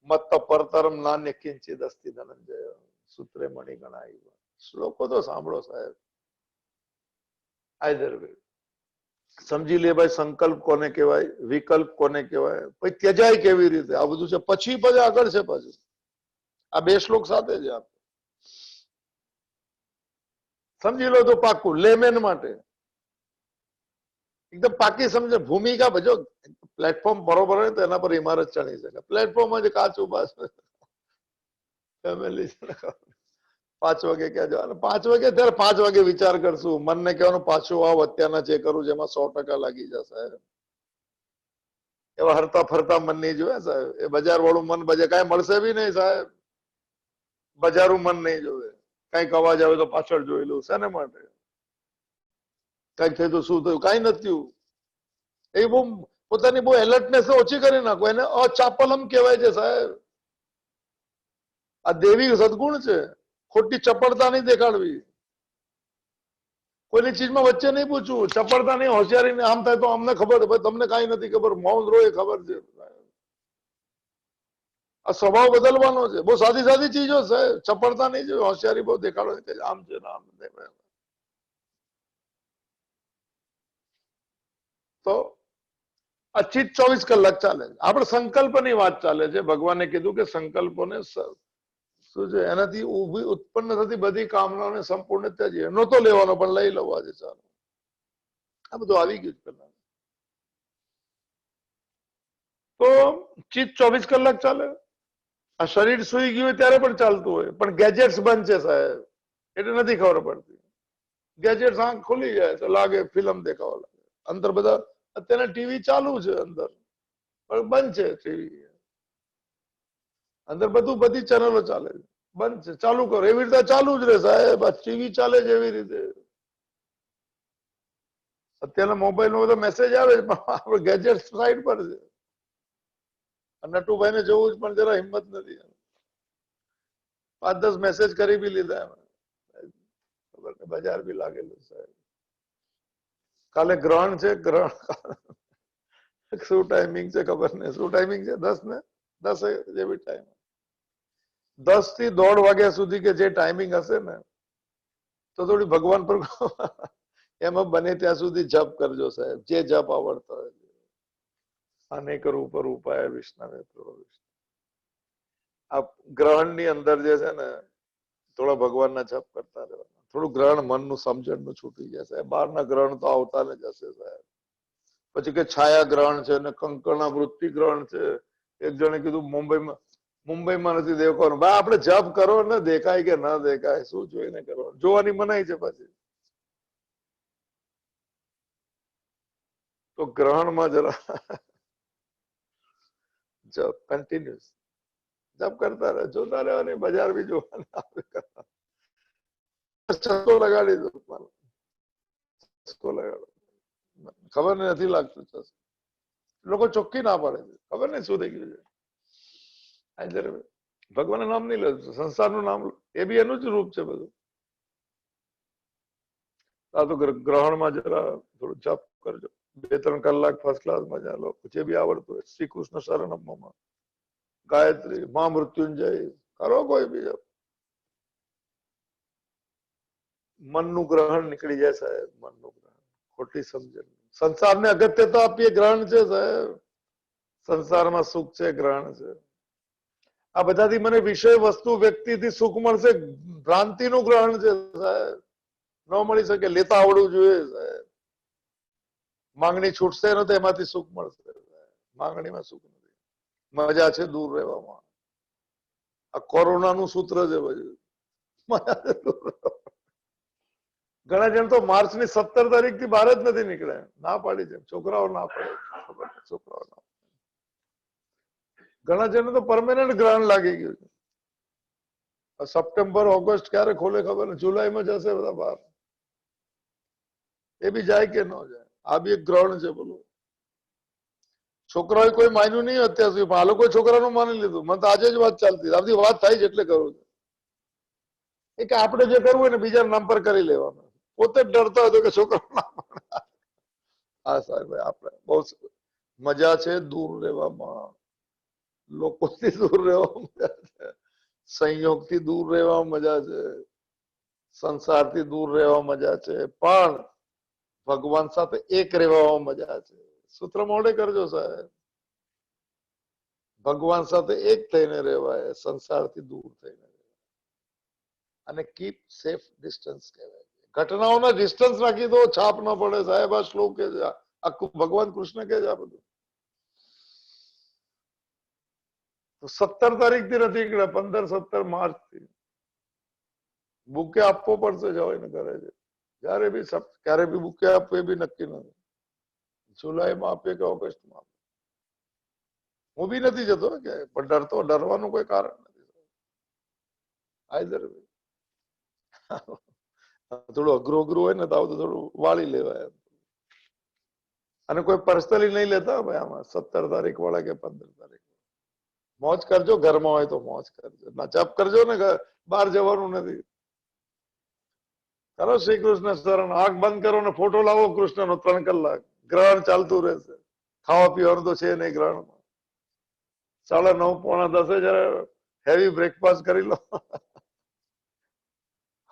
[SPEAKER 1] મત્ત પરતરમ નાન્ય કિંચિદ અસ્તિ ધનંજય સૂત્રે મણિગણાય. શ્લોકો તો સાંભળો સાહેબ. આઈધર વે સમજી લે ભાઈ, સંકલ્પ કોને કહેવાય, વિકલ્પ કોને કહેવાય, પછી ત્યજાય કેવી રીતે, આ બધું છે. પછી આગળ છે પાછું. આ 2 શ્લોક સાથે જ આપ સમજી લો તો પાકું. લેમેન માટે એકદમ પાકી સમજે. ભૂમિકા ભજો. પ્લેટફોર્મ બરોબર હોય તો એના પર ઇમારત ચણી શકે. પ્લેટફોર્મ જ કાચું બાસ ફેમિલી 5 વાગે ક્યાં જવાનું? 5 વાગે ત્યારે 5 વાગે વિચાર કરશું. મનને કહેવાનું પાછું આવ, અત્યારના જે કરું જેમાં 100% લાગી જશે. એવા હરતા ફરતા મન નહીં જોયા સાહેબ. એ બજાર વાળું મન બજે કાંઈ મળશે બી નહીં સાહેબ. બજારું મન નહીં જોવે. કઈક અવાજ આવે તો પાછળ જોઈ લઉં. શેને માટે? કઈક થયું તો શું થયું? કઈ નથી થયું. એ બહુ પોતાની બહુ એલર્ટનેસ ઓછી કરી નાખો. એને અચાપલમ કહેવાય છે સાહેબ. આ દેવી સદગુણ છે. ખોટી ચપળતા નહીં દેખાડવી. કોઈની ચીજમાં વચ્ચે નહીં પૂછવું. ચપળતા નહીં, હોશિયારી નહીં. આમ થાય તો અમને ખબર, ભાઈ તમને કઈ નથી ખબર. મૌન રહો એ ખબર છે. આ સ્વભાવ બદલવાનો છે. બહુ સાદી સાદી ચીજો છે. ચપળતા નહીં જોઈએ, હોશિયારી બહુ દેખાડો કે આમ છે ને આમ. તો આ ચીજ 24 કલાક ચાલે છે. આપણે સંકલ્પની વાત ચાલે છે. ભગવાને કીધું કે સંકલ્પોને શું છે, એનાથી ઉત્પન્ન થતી બધી કામનાઓને સંપૂર્ણ ત્યજીએ. નહોતો લેવાનો પણ લઈ લવો આજે ચાલો. આ બધું આવી ગયું પેલા. તો ચીજ 24 કલાક ચાલે. આ શરીર સુઈ ગયું હોય ત્યારે પણ ચાલતું હોય, પણ ગેજેટ્સ બંધ છે સાહેબ. એટલે નથી ખબર પડતી. ગેજેટ્સ આંખ ખુલી જાય તો લાગે ફિલ્મ દેખાવા લાગે. અંદર બધા અત્યારે ટીવી ચાલુ છે, અંદર પણ બંધ છે ટીવી. અંદર બધું બધી ચેનલો ચાલે છે, બંધ છે. ચાલુ કરો એવી રીતે ચાલુ જ રહે સાહેબ. આ ટીવી ચાલે છે એવી રીતે. અત્યારના મોબાઈલમાં બધો મેસેજ આવે છે, પણ આપણે ગેજેટ સાઈડ પર છે. નટુભાઈ ને જવું જ પણ જરા હિંમત નથી. 5-10 મેસેજ કરી બી લીધા. ખબર ને બજાર બી લાગેલું સાહેબ. કાલે ગ્રહણ છે. ગ્રહણ શું ટાઈમિંગ છે ખબર નહીં. શું ટાઈમિંગ છે? 10 ને 10 જેવી ટાઈમ. 10 થી 1:30 વાગ્યા સુધી કે જે ટાઈમિંગ હશે ને, તો થોડી ભગવાન પર એમાં બને ત્યાં સુધી જપ કરજો સાહેબ. જે જપ આવડતો હોય. અનેક રૂપ રૂપાય વિષ્ણવે પ્રવિષ્ટ. આ ગ્રહણ ની અંદર જે છે ને, થોડા ભગવાનના જપ કરતા રહેવાના. થોડું ગ્રહણ મનનું સમજણનું છૂટી જશે. બહારના ગ્રહણ તો આવતા ને જશે સાહેબ. પછી કે છાયા ગ્રહણ છે ને કંકણા વૃત્તિ ગ્રહણ છે. એક જણે કીધું મુંબઈમાં નથી દેખાવાનું. ભાઈ આપણે જપ કરો ને, દેખાય કે ના દેખાય શું જોઈને કરવાનું? જોવાની મનાઈ છે પછી. તો ગ્રહણમાં જરા જપ કન્ટિન્યુઅસ જપ કરતા રહે. જોતા રહેવાની. બજાર બી જોવાની. ચસ્કો લગાડી દો. ચસ્કો લગાડો. ખબર નથી લાગતું. લોકો ચોખ્ખી ના પાડે છે. ખબર નહીં શું થઈ ગયું છે. ભગવાન નામ નહીં લે, સંસારનું નામ. એ બી એનું જ રૂપ છે બધું. આ તો ગ્રહણમાં જરા થોડું જપ કરજો. 2-3 કલાક ફર્સ્ટ ક્લાસ મજા લો. જે બી આવડતું હોય. શ્રી કૃષ્ણ શરણમ, ગાયત્રી, મા મૃત્યુંજય કરો. કોઈ બી જપ. મનનું ગ્રહણ નીકળી જાય સાહેબ. મનનું ગ્રહણ, ખોટી સમજણ. સંસારને અગત્યતા આપીએ ગ્રહણ છે સાહેબ. સંસારમાં સુખ છે, ગ્રહણ છે. આ બધાથી મને વિષય વસ્તુ વ્યક્તિથી સુખ મળશે, ભ્રાંતિનું ગ્રહણ છે સાહેબ. ન મળી શકે. લેતા આવડવું જોઈએ સાહેબ. માંગણી છૂટશે ને તો એમાંથી સુખ મળશે. માંગણીમાં સુખ નથી. મજા છે દૂર રહેવામાં. આ કોરોનાનું સૂત્ર છે પછી. ઘણા જણ તો માર્ચની 17 તારીખથી બહાર જ નથી નીકળ્યા, ના પાડી છે છોકરાઓ, ના પાડે છોકરાઓ ના. ઘણા જણ તો પરમેનન્ટ ગ્રહણ લાગી ગયું છે. સપ્ટેમ્બર ઓગસ્ટ ક્યારે ખોલે ખબર નહીં, જુલાઈમાં જશે બધા બહાર. એ બી જાય કે ન જાય, આ બી એક ગ્રહણ છે. બોલું છોકરાઓ કોઈ માન્યું નહીં અત્યાર સુધી, આ લોકો છોકરાનું માની લીધું. મને તો આજે જ વાત ચાલતી, આ બધી વાત થાય છે એટલે કરું છું. એ કે આપણે જે કરવું હોય ને બીજા નામ પર કરી લેવાનું, પોતે જ ડરતા હતો કે છોકરા નામ. હા સાહેબ, આપણે બહુ મજા છે દૂર રહેવામાં, લોકોથી દૂર રહેવામાં મજા છે, સંયોગથી દૂર રહેવામાં મજા છે, સંસારથી દૂર રહેવા મજા છે, પણ ભગવાન સાથે એક રહેવામાં મજા છે. સૂત્ર મોડે કરજો સાહેબ, ભગવાન સાથે એક થઈને રહેવાય, સંસારથી દૂર થઈને રહેવાય. અને કીપ સેફ ડિસ્ટન્સ કહેવાય. ઘટનાઓના ડિસ્ટન્સ રાખી દો, છાપ ન પડે સાહેબ. આ શ્લોક કે છે, આખું ભગવાન કૃષ્ણ કે છે આ બધું. તો 17 તારીખથી નથી નીકળ્યા, 15-17 માર્ચથી બુકે આપવો પડશે. જવાય ને કરે છે જયારે બી, ક્યારે બી બુકે આપવું એ બી નક્કી નથી. જુલાઈમાં આપીએ કે ઓગસ્ટમાં. હું બી નથી જતો કે, પણ ડરવાનું કોઈ કારણ નથી. આઈધર થોડું અઘરું હોય ને તો આવું તો થોડું વાળી લેવાય. અને કોઈ પર્સનલી નહીં લેતા ભાઈ આમાં, 17 તારીખ વાળા કે 15 તારીખ. મોજ કરજો, ઘરમાં હોય તો મોજ કરજો, ના જપ કરજો ને, બહાર જવાનું નથી. કરો શ્રી કૃષ્ણ શરણ. આંખ બંધ કરો ને ફોટો લાવો કૃષ્ણનો 3 કલાક. ગ્રહણ ચાલતું રહેશે, ખાવા પીવાનું તો છે નહીં ગ્રહણમાં. 9:30 પોણા 10 જયારે હેવી બ્રેકફાસ્ટ કરી લો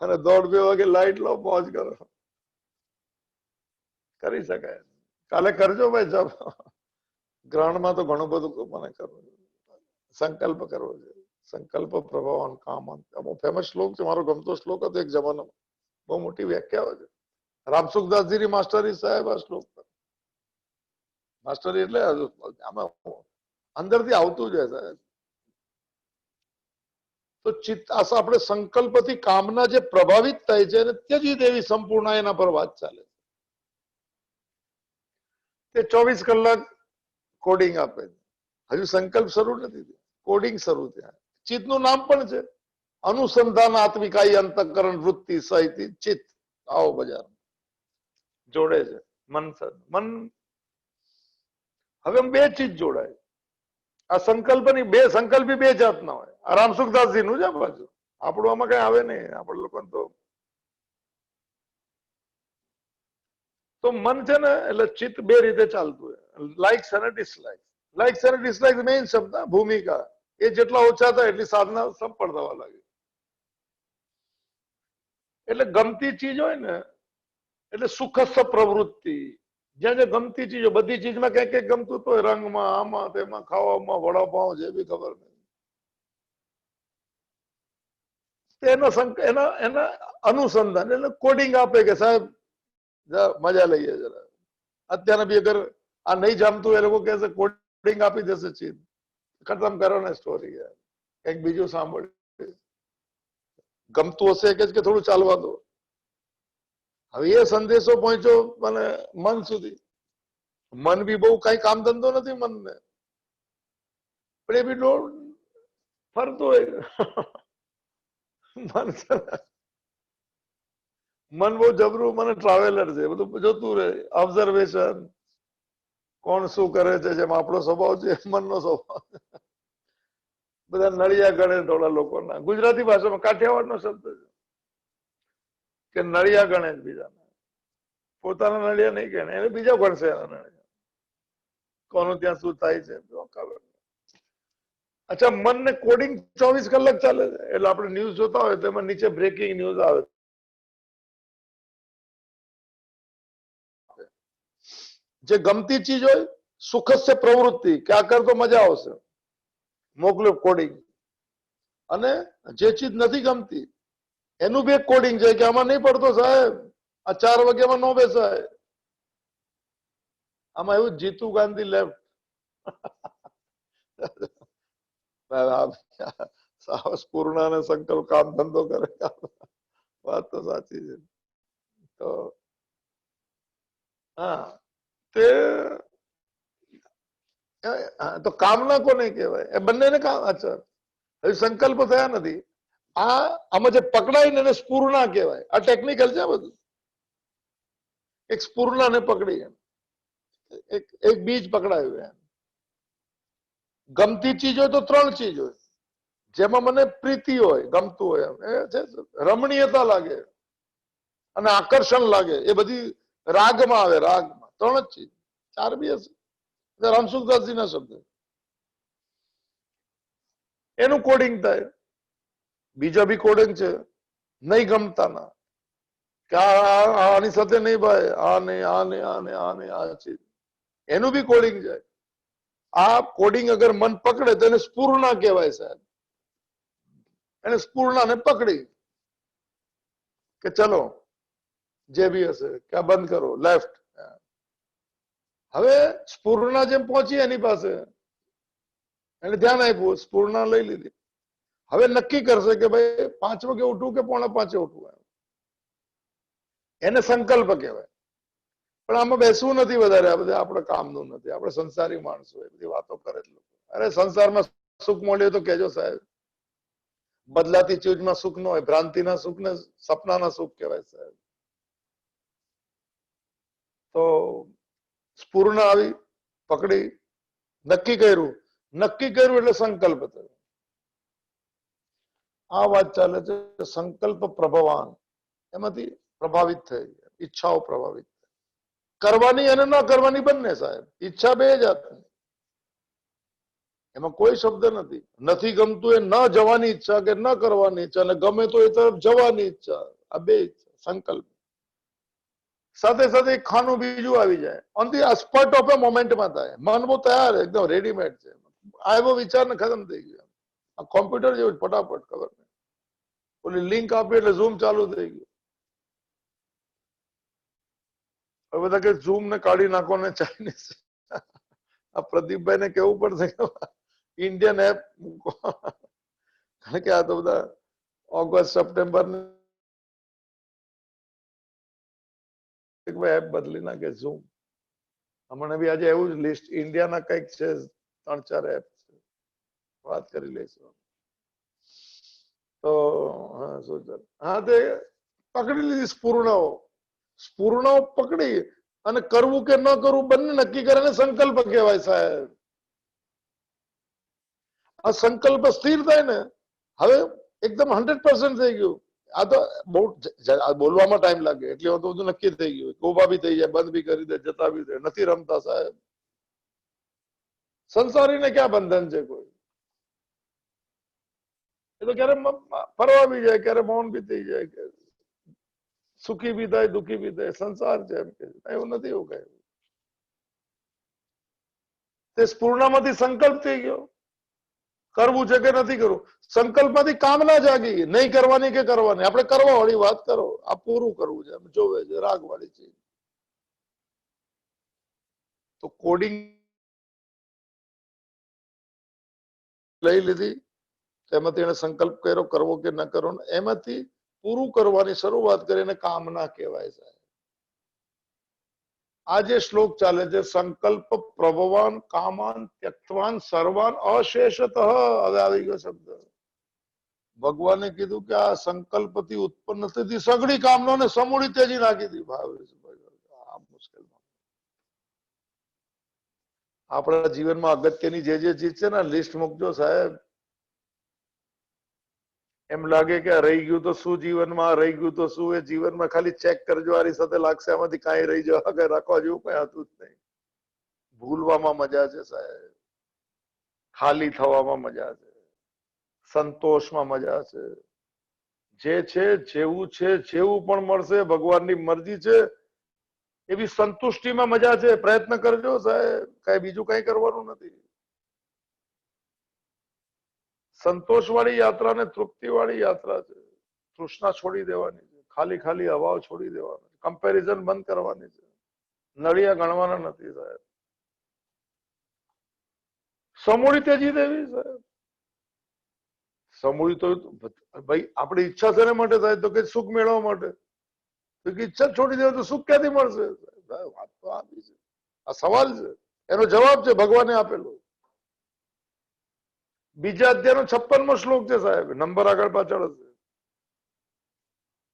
[SPEAKER 1] અને 1:30-2 વાગે લાઈટ લો, મોજ કરો. કરી શકાય. કાલે કરજો ભાઈ જપ. ગ્રહણમાં તો ઘણું બધું મને કરવું છે. સંકલ્પ કરવો છે. સંકલ્પ પ્રભાવાન કામ. બહુ ફેમસ શ્લોક છે, મારો ગમતો શ્લોક હતો એક જમાનામાં. બહુ મોટી વ્યાખ્યાઓ છે. રામસુખદાસજી માસ્ટરી સાહેબ આ શ્લોક. માસ્ટરી એટલે આમાં અંદરથી આવતું જાય સાહેબ. તો ચિત્ત આપણે સંકલ્પથી કામના જે પ્રભાવિત થાય છે અને ત્યજી દેવી સંપૂર્ણ, એના પર વાત ચાલે છે. તે 24 કલાક કોડિંગ આપે છે. હજુ સંકલ્પ શરૂ નથી થયો, કોડિંગ શરૂ થયા. ચિત્તનું નામ પણ છે અનુસંધાન આત્મિકાઈ અંતઃકરણ વૃત્તિ સહિત ચિત્ત. આવો બજાર જોડે છે મન સાથે. મન હવે બે ચીજ જોડાય. આ સંકલ્પની સંકલ્પ બે જાતના હોય. આ રામસુખદાસજી નું છે પાછું, આપણું આમાં કઈ આવે નહીં. આપણે લોકો તો મન છે ને, એટલે ચિત્ત બે રીતે ચાલતું હોય, લાઇક્સ અને ડિસલાઇક્સ. લાઇક્સ અને ડિસલાઇક્સ મેઇન શબ્દ, ભૂમિકા. એ જેટલા ઓછા થાય એટલી સાધના સફળ થવા લાગે. એટલે ગમતી ચીજ હોય ને, એટલે સુખસ્થ પ્રવૃત્તિ. જ્યાં જ્યાં ગમતી ચીજો, બધી ચીજમાં કઈક કઈક ગમતું તો હોય, રંગમાં, આમાં તેમાં, ખાવામાં, વડાપાઉં, જે બી ખબર નહીં. એના અનુસંધાન એટલે કોડિંગ આપે કે સાહેબ મજા લઈએ જરા. અત્યારે બી અગર આ નહીં જામતું, એ લોકો કહેશે કોડિંગ આપી દેશે ચીજ, ખતમ કરો ને સ્ટોરી. કંઈક બીજું સાંભળ. ગમતું હશે કે થોડું ચાલવા દો. હવે એ સંદેશો પહોંચ્યો મને મન સુધી. મન બી બહુ કઈ કામ ધંધો નથી મનને, પણ એ બી ફરતો હોય. મન બહુ જબરું, મને ટ્રાવેલર છે, બધું જોતું રહે. ઓબ્ઝર્વેશન, કોણ શું કરે છે, જેમ આપણો સ્વભાવ છે મનનો સ્વભાવ. બધા નળિયા ગણે થોડા લોકોના. ગુજરાતી ભાષામાં કાઠિયાવાડ નો શબ્દ છે કે નળિયા ગણે બીજાના, પોતાના નળિયા નહીં ગણે, એને બીજા ગણશે એના નળિયા. કોનું ત્યાં શું થાય છે ખબર. અચ્છા, મનને કોડિંગ 24 કલાક ચાલે છે. એટલે આપણે ન્યૂઝ જોતા હોય તો એમાં નીચે બ્રેકિંગ ન્યૂઝ આવે. જે ગમતી ચીજ હોય, સુખસ્ય પ્રવૃત્તિ, કે આ કર તો મજા આવશે, મોકલો કોડિંગ. અને જે ચીજ નથી ગમતી એનું બી એક કોડિંગ છે કે આમાં નહીં પડતો સાહેબ, આ 4 વાગ્યામાં નો બેસાય. આમાં એવું જીતુ ગાંધી લેફ્ટ. સાહસ પૂર્ણ અને સંકલ્પ કામ ધંધો કરે. વાત તો સાચી છે. તો હા, તે તો કામના કોને કહેવાય? એ બંનેને કામ. અચ્છા, હજી સંકલ્પ થયા નથી. આમાં જે પકડાય ને એને સ્ફૂર્ણા કહેવાય. આ ટેકનિકલ છે બધું. એક સ્ફૂર્ણાને પકડી, એક બીજ પકડાયું એમ. ગમતી ચીજ હોય તો 3 ચીજ હોય, જેમાં મને પ્રીતિ હોય, ગમતું હોય, એમ એ છે રમણીયતા લાગે અને આકર્ષણ લાગે, એ બધી રાગમાં આવે. રાગમાં 3 જ ચીજ, 4 બી હશે. રામસુખદાસજી ના શબ્દ, એનું કોડિંગ થાય. બીજા બી કોડિંગ છે નહીં ગમતાના, કે આની સાથે નહીં ભાઈ, આ નહીં, આ નહીં, આ નહીં, આ નહીં, આ ચીજ, એનું બી કોડિંગ જાય. આ કોડિંગ અગર મન પકડે તો એને સ્ફૂર્ણા કહેવાય સાહેબ. એને સ્ફૂર્ણાને પકડી કે ચલો જે બી હશે કે આ બંધ કરો, લેફ્ટ. હવે સ્ફૂર્ણા જેમ પહોંચી એની પાસે, એને ધ્યાન આપ્યું, સ્ફૂર્ણા લઈ લીધી. હવે નક્કી કરશે કે ભાઈ 5 વાગે ઉઠવું કે 4:45 ઉઠવું, એને સંકલ્પ કહેવાય. પણ આમાં બેસવું નથી વધારે. આ બધું આપણે કામનું નથી, આપણે સંસારી માણસો એ બધી વાતો કરે. અરે સંસારમાં સુખ મળ્યું તો કેજો સાહેબ. બદલાતી ચીજમાં સુખ ન હોય, ભ્રાંતિના સુખ ને સપનાના સુખ કહેવાય સાહેબ. તો સ્ફૂર્ણ આવી, પકડી, નક્કી કર્યું. નક્કી કર્યું એટલે સંકલ્પ થયો. આ વાત ચાલે છે. સંકલ્પ પ્રભવાન, એમાંથી પ્રભાવિત થઈ, ઈચ્છાઓ પ્રભાવિત કરવાની અને ન કરવાની બંને સાહેબ. ઈચ્છા બે જાતની, એમાં કોઈ શબ્દ નથી. નથી ગમતું એ ન જવાની ઈચ્છા કે ન કરવાની ઈચ્છા, અને ગમે તો એ તરફ જવાની ઈચ્છા. આ બે ઈચ્છા, સંકલ્પ. સાથે સાથે એક ખાનું બીજું આવી જાય. ઓન ધી સ્પોટ ઓફ એ મોમેન્ટમાં થાય. મન બહુ તૈયાર, એકદમ રેડીમેડ છે. આવ્યો વિચાર ને ખતમ થઈ ગયો. આ કોમ્પ્યુટર જેવું ફટાફટ, ખબર નહીં, ઓલી લિંક આપી એટલે ઝૂમ ચાલુ થઈ ગયું. હવે બધા કે ઝૂમ ને કાઢી નાખો ને ચાઇનીઝ. આ પ્રદીપભાઈ ને કેવું પડશે ઇન્ડિયન એપ મૂકો, કારણ કે આ તો બધા ઓગસ્ટ સપ્ટેમ્બર એપ બદલી નાખે ઝૂમ. હમણાં બી આજે એવું જ લિસ્ટ ઇન્ડિયાના કંઈક છે 3-4 એપ છે, વાત કરી લઈશું. તો હા, શું ચાલે? હા, તે પકડી લીધી સ્ફૂર્ણાઓ. સ્ફૂર્ણાઓ પકડી અને કરવું કે ન કરવું બંને નક્કી કરે ને સંકલ્પ કહેવાય સાહેબ. આ સંકલ્પ સ્થિર થાય ને, હવે એકદમ 100% થઈ ગયું. આ તો બહુ બોલવામાં ટાઈમ લાગે, એટલે તો બધું નક્કી થઈ ગયું. ઉભા બી થઈ જાય, બંધ બી કરી દે, જતા બી દે. નથી રમતા સાહેબ. સંસારીને ક્યાં બંધન છે કોઈ? એ તો ક્યારે ફરવા બી જાય, ક્યારે મૌન બી થઈ જાય, સુખી બી થાય, દુઃખી બી થાય. સંસાર છે એમ કે એવું નથી. એવું કઈ તે સ્ફૂર્ણામાંથી સંકલ્પ થઈ ગયો, કરવું છે કે નથી કરવું. સંકલ્પમાંથી કામના જાગી, નહીં કરવાની કે કરવાની. આપણે કરવા વાળી વાત કરો, આ પૂરું કરવું છે, જોવે છે, રાગ વાળી છે. તો કોડિંગ લઈ લીધી, એમાંથી એને સંકલ્પ કર્યો, કરવો કે ન કરવો. એમાંથી પૂરું કરવાની શરૂઆત કરીને કામના કહેવાય છે. આ જે શ્લોક ચાલે છે, સંકલ્પ પ્રભવાન કામાન ત્યક્તવાન સર્વાન અશેષતઃ. હવે આવી ગયો શબ્દ. ભગવાને કીધું કે આ સંકલ્પથી ઉત્પન્ન થતી સઘળી કામનાને સમૂળી તેજી નાખી દી. આ મુશ્કેલમાં આપણા જીવનમાં અગત્યની જે ચીજ છે ને, લિસ્ટ મૂકજો સાહેબ. એમ લાગે કે રહી ગયું તો શું જીવનમાં, રહી ગયું તો શું, એ જીવનમાં ખાલી ચેક કરજો. આની સાથે લાગશે આમાંથી કાંઈ રહી જવા કે રાખવા જેવું કઈ હતું જ નહીં. ભૂલવામાં મજા છે સાહેબ, ખાલી થવામાં મજા છે, સંતોષમાં મજા છે. જે છે જેવું છે, જેવું પણ મળશે, ભગવાનની મરજી છે એવી સંતુષ્ટિમાં મજા છે. પ્રયત્ન કરજો સાહેબ, કઈ બીજું કઈ કરવાનું નથી. સંતોષ વાળી યાત્રા ને તૃપ્તિ વાળી યાત્રા છે. તૃષ્ણા છોડી દેવાની છે, ખાલી ખાલી હવાઓ છોડી દેવાની, કમ્પેરિઝન બંધ કરવાની છે, નળિયા ગણવાના નથી સાહેબ. સમૂળી તેજી દેવી સાહેબ. સમૂહ તો ભાઈ આપણી ઈચ્છા શેના માટે થાય તો કે સુખ મેળવવા માટે, તો કે ઈચ્છા છોડી દે તો સુખ ક્યાંથી મળશે? વાત તો આપી છે, આ સવાલ છે, એનો જવાબ છે ભગવાને આપેલો. બીજા અધ્યાયનો 56મો શ્લોક છે સાહેબ, નંબર આગળ પાછળ હશે.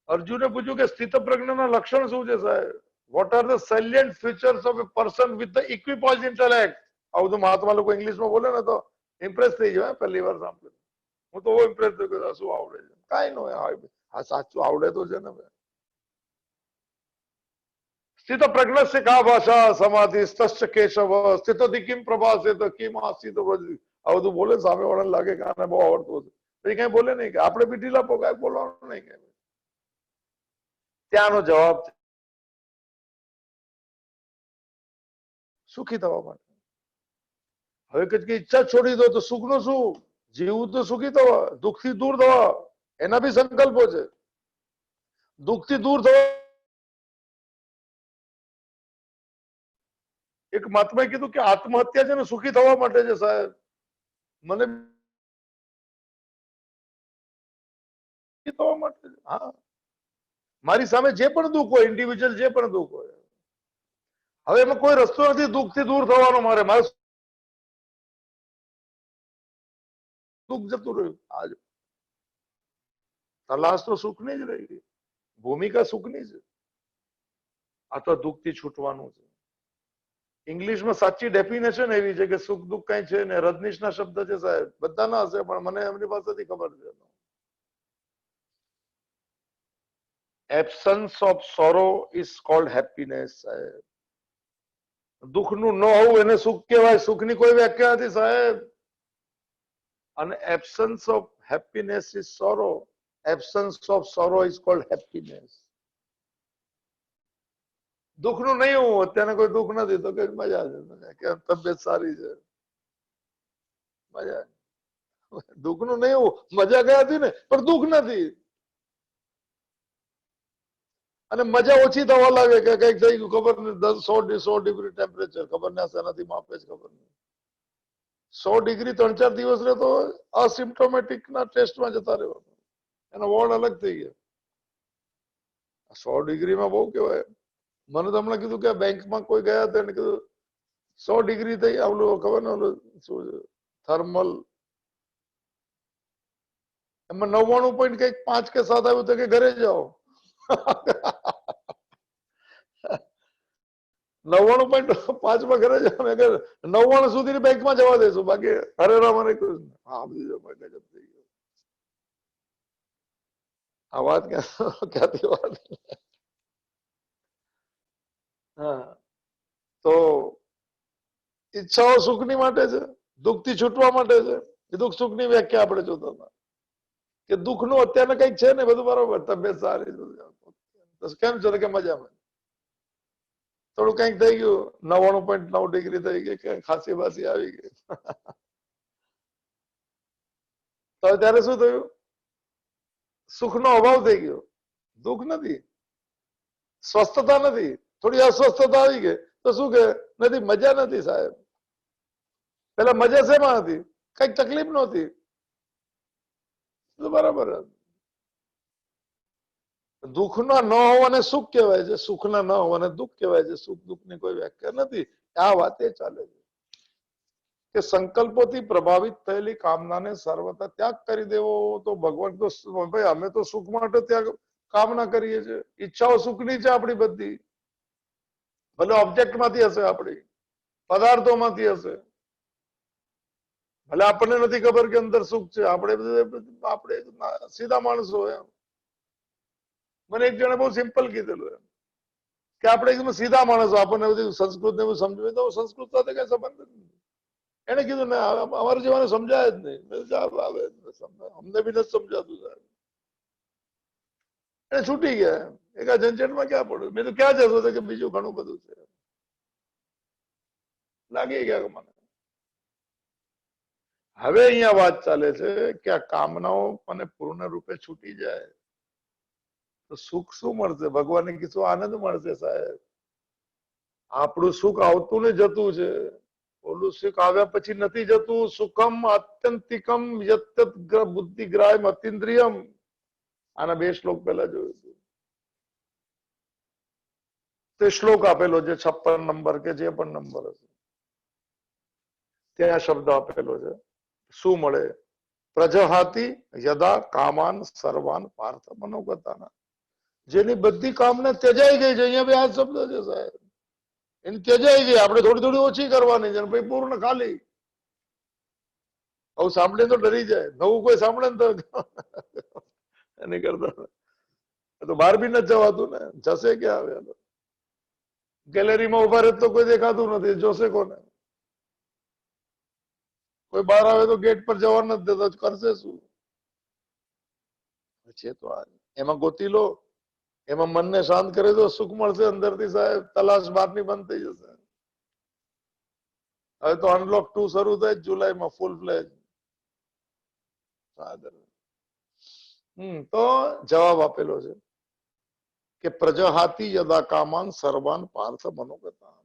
[SPEAKER 1] અર્જુને પૂછ્યું કે સ્થિત પ્રજ્ઞાના લક્ષણ શું છે સાહેબ? What are the salient features of a person with the equipoise intellect? આવું તો મહાત્મા લોકો ઇંગ્લિશમાં બોલે ને તો ઇમ્પ્રેસ થઈ જાય પહેલી વાર સાંભળ્યું. હું તો ઇમ્પ્રેસ થયો કે શું આવડે છે, કાંઈ નો આ સાચું આવડે તો છે ને. સ્થિત પ્રજ્ઞસ્ય કા ભાષા સમાધિ સ્તશ્ચ કેશવ સ્થિતોથી કિમ પ્રભાસે તો કિમ આસિત વજ્ર. આવું તો બોલે સામે વાળાને લાગે કે આને બહુ આવડતું હશે, પછી કઈ બોલે નહીં, કે આપણે બી ઢીલા પો, કાંઈ બોલવાનું નહીં. કે ત્યાંનો જવાબ સુખી થવા માટે. હવે કે ઈચ્છા છોડી દો તો સુખ નું શું? જીવવું તો સુખી થવા, દુઃખથી દૂર થવા, એના બી સંકલ્પો છે. દુઃખથી દૂર થવા એક મહાત્માએ કીધું કે આત્મહત્યા છે ને સુખી થવા માટે છે સાહેબ. મને થવા માટે, હા, મારી સામે જે પણ દુઃખ હોય, ઇન્ડિવિજ્યુઅલ જે પણ દુઃખ હોય, હવે એમાં કોઈ રસ્તો નથી દુઃખથી દૂર થવાનો. મારે દુઃખ જતું રહ્યું, આજ તલાશ તો સુખની જ રહી, ભૂમિકા સુખની છે. આ તો દુઃખથી છૂટવાનું છે. ઇંગ્લિશમાં સાચી ડેફિનેશન એવી છે કે સુખ દુઃખ કઈ છે ને. રજનીશના શબ્દ છે સાહેબ, બધાના હશે પણ મને એમની પાસેથી ખબર છે. Absence of sorrow is called happiness સાહેબ. દુઃખનું ન હોવું એને સુખ કહેવાય, સુખની કોઈ વ્યાખ્યા નથી સાહેબ. અને absence of happiness is sorrow, absence of sorrow is called happiness. દુઃખનું નહીં હું, અત્યારે કોઈ દુઃખ નથી તો કે મજા છે, કે તબિયત સારી છે, મજા. દુઃખનું નહીં હું, મજા ગયાથી ને, પણ દુઃખ નથી. અને મજા ઓછી થવા લાગે કે કઈક થઈ ગયું, ખબર નહીં 100 ડિગ્રી ટેમ્પરેચર, ખબર નહીં શેનાથી માપે છે, ખબર નહીં. 100 ડિગ્રી 3-4 દિવસ રહેતો અસિમ્પ્ટોમેટિક ના ટેસ્ટમાં જતા રહ્યો, એનો વોર્ડ અલગ થઈ ગયો. 100 ડિગ્રીમાં બહુ કહેવાય. મને તો હમણાં કીધું કે બેંકમાં કોઈ ગયા હતા, એને કીધું 100 ડિગ્રી થઈ, આવલું ખબર ને ઓલું શું છે થર્મલ, એમાં 99 કંઈક 5 કે 7 આવ્યું તો કે ઘરે જાઓ. 99.5 માં ઘરે જાઓ ને, 99 સુધી બેંકમાં જવા દેશું, બાકી હરેરામ મને હા બીજું ગજબ થઈ ગયો. આ વાત ક્યાંથી વાત. હા, તો ઈચ્છાઓ સુખની માટે છે, દુઃખથી છૂટવા માટે છે. દુઃખ સુખની વ્યાખ્યા આપણે જોતા હતા કે દુઃખનું અત્યારે કઈક છે ને, બધું બરોબર, તબિયત સારી, કેમ છે કે મજામાં. થોડું કઈક થઈ ગયું, 99.9 ડિગ્રી થઈ ગઈ, કે ખાંસી બાસી આવી ગઈ, તો ત્યારે શું થયું? સુખનો અભાવ થઈ ગયો. દુઃખ નથી, સ્વસ્થતા નથી, થોડી અસ્વસ્થતા આવી ગઈ તો શું કે નથી, મજા નથી સાહેબ. પેલા મજા શેમાં હતી? કઈક તકલીફ નહોતી, બરાબર. દુઃખના ન હોવાને સુખ કહેવાય છે, સુખના ન હોવાને દુઃખ કહેવાય છે. સુખ દુઃખની કોઈ વ્યાખ્યા નથી. આ વાતે ચાલે છે કે સંકલ્પોથી પ્રભાવિત થયેલી કામનાને સર્વથા ત્યાગ કરી દેવો. તો ભગવાન તો ભાઈ અમે તો સુખ માટે ત્યાગ કામના કરીએ છીએ. ઈચ્છાઓ સુખની છે આપણી બધી, ભલે ઓબ્જેક્ટમાંથી હશે, આપણી પદાર્થોમાંથી હશે, ભલે આપણને નથી ખબર કે અંદર સુખ છે. આપણે સીધા માણસો એમ. મને એક જણે બહુ સિમ્પલ કીધેલું એમ કે આપણે એકદમ સીધા માણસો, આપણને બધી સંસ્કૃત ને એવું સમજવું તો સંસ્કૃત સાથે કઈ સંબંધ નથી. એને કીધું ને અમારે જેવાને સમજાય જ નહીં, અમને બી નથી સમજાતું સાહેબ. એને છૂટી ગયા, એક આ ઝંઝટમાં ક્યાં પડ્યું. મેં તો ક્યાં જશો કે બીજું ઘણું બધું છે, લાગી ગયા મને. હવે અહીંયા વાત ચાલે છે કે આ કામનાઓ મને પૂર્ણ રૂપે છૂટી જાય તો સુખ શું મળશે? ભગવાને કીધું આનંદ મળશે સાહેબ. આપણું સુખ આવતું ને જતું છે, ઓલું સુખ આવ્યા પછી નથી જતું. સુખમ આત્યંતિકમ યત્તત બુદ્ધિગ્રાહ્યમ અતિન્દ્રિયમ. આના 2 શ્લોક પહેલા જોયું હતું. તે શ્લોક આપેલો છે 56 નંબર કે જે પણ નંબર હશે ત્યાં શબ્દ આપેલો છે. શું મળે? પ્રજહાતિ યદા કામાન સર્વાન પાર્થ મનોગતાના. જેની બધી કામના ત્યજાઈ ગઈ છે. અહીંયા બી આ શબ્દ છે સાહેબ. એની ત્યજાઈ ગઈ. આપણે થોડી થોડી ઓછી કરવાની છે. ભાઈ પૂર્ણ ખાલી. આવું સાંભળે તો ડરી જાય. નવું કોઈ સાંભળે ને તો એની કરતા તો બહાર બી નથી જવાતું ને. જશે ક્યાં આવે? ગેલેરીમાં ઉભા રહે તો કોઈ દેખાતું નથી. જોશે કોને? કોઈ બહાર આવે તો ગેટ પર જવા નથી દેતો. કરશે શું? છે તો આ એમાં ગોતી લો. એમાં મનને શાંત કરી દો. સુખ મળશે અંદરથી સાહેબ. તલાશ બહારની બંધ થઈ જશે. હવે તો અનલોક 2 શરૂ થાય જુલાઈમાં ફૂલ ફ્લેજ. તો જવાબ આપેલો છે કે પ્રજહાતિ યદા કામાન સર્વાન પાર્થ મનોગતા.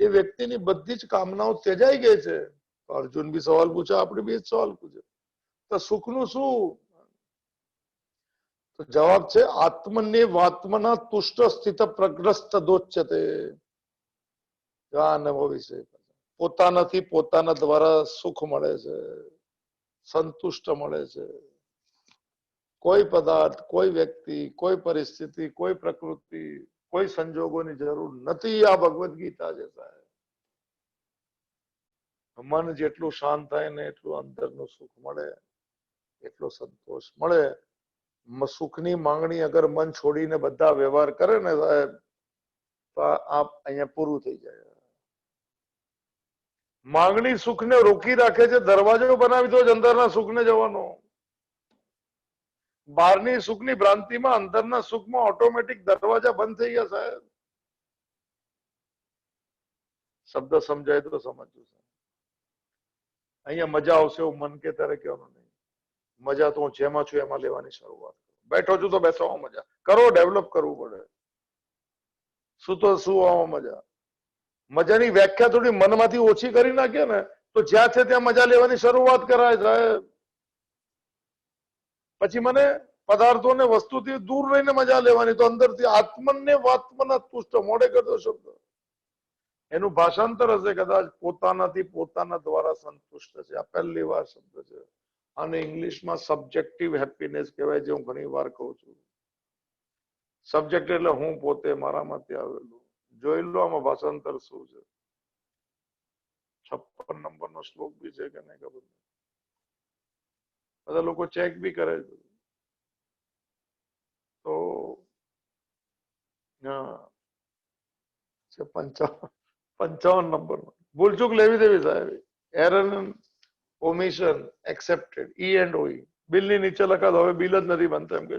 [SPEAKER 1] એ વ્યક્તિની બધી જ કામનાઓ ત્યજાઈ ગઈ છે. અર્જુન બી સવાલ પૂછા, આપણે બી સવાલ પૂછે તો સુખનું શું? તો જવાબ છે આત્મને વાત્મના તુષ્ટ સ્થિત પ્રગ્રસ્ત દોચ્યતે. નવો વિષય. પોતાનાથી પોતાના દ્વારા સુખ મળે છે, સંતુષ્ટ મળે છે. કોઈ પદાર્થ, કોઈ વ્યક્તિ, કોઈ પરિસ્થિતિ, કોઈ પ્રકૃતિ, કોઈ સંજોગોની જરૂર નથી. આ ભગવદ ગીતા છે સાહેબ. મન જેટલું શાંત થાય ને એટલું અંદરનું સુખ મળે, એટલો સંતોષ મળે. સુખની માંગણી અગર મન છોડીને બધા વ્યવહાર કરે ને સાહેબ તો આપ અહીંયા પૂરું થઈ જાય. માંગણી સુખને રોકી રાખે છે. દરવાજો બનાવી દો જ અંદરના સુખને જવાનો. બહારની સુખની ભ્રાંતિમાં અંદરના સુખમાં ઓટોમેટિક દરવાજા બંધ થઈ ગયા સાહેબ. શબ્દ સમજાય તો સમજવું. અહીંયા મજા આવશે એવું મન કે ત્યારે કહેવાનું નહીં. મજા તો હું જેમાં છું એમાં લેવાની શરૂઆત કરો. બેઠો છું તો બેસવામાં મજા કરો. ડેવલપ કરવું પડે. શું તો શું મજા. મજાની વ્યાખ્યા થોડી મનમાંથી ઓછી કરી નાખીએ ને તો જ્યાં છે ત્યાં મજા લેવાની શરૂઆત કરાય સાહેબ. પછી મને પદાર્થોને વસ્તુથી દૂર રહીને મજા લેવાની. તો અંદરથી આત્મને વાત્મના તુષ્ટ. મોડે કરતો શબ્દ એનું ભાષાંતર હશે કદાચ પોતાનાથી પોતાના દ્વારા સંતુષ્ટ છે. આ પહેલી વાર શબ્દ છે. અને ઇંગ્લિશમાં સબ્જેક્ટિવ હેપીનેસ કહેવાય, જે હું ઘણી વાર કહું છું. સબ્જેક્ટ એટલે હું પોતે, મારામાંથી આવેલું. જોઈ લો આમાં ભાષાંતર શું છે. 56 નંબરનો શ્લોક બી છે કે નહીં ખબર. બધા લોકો ચેક બી કરે છે. તો 55 નંબર ભૂલચૂક લેવી દેવી સાહેબ. Error omission accepted. E and OE. Bill ની નીચે લખાતો હવે બિલ જ નથી બનતા એમ કે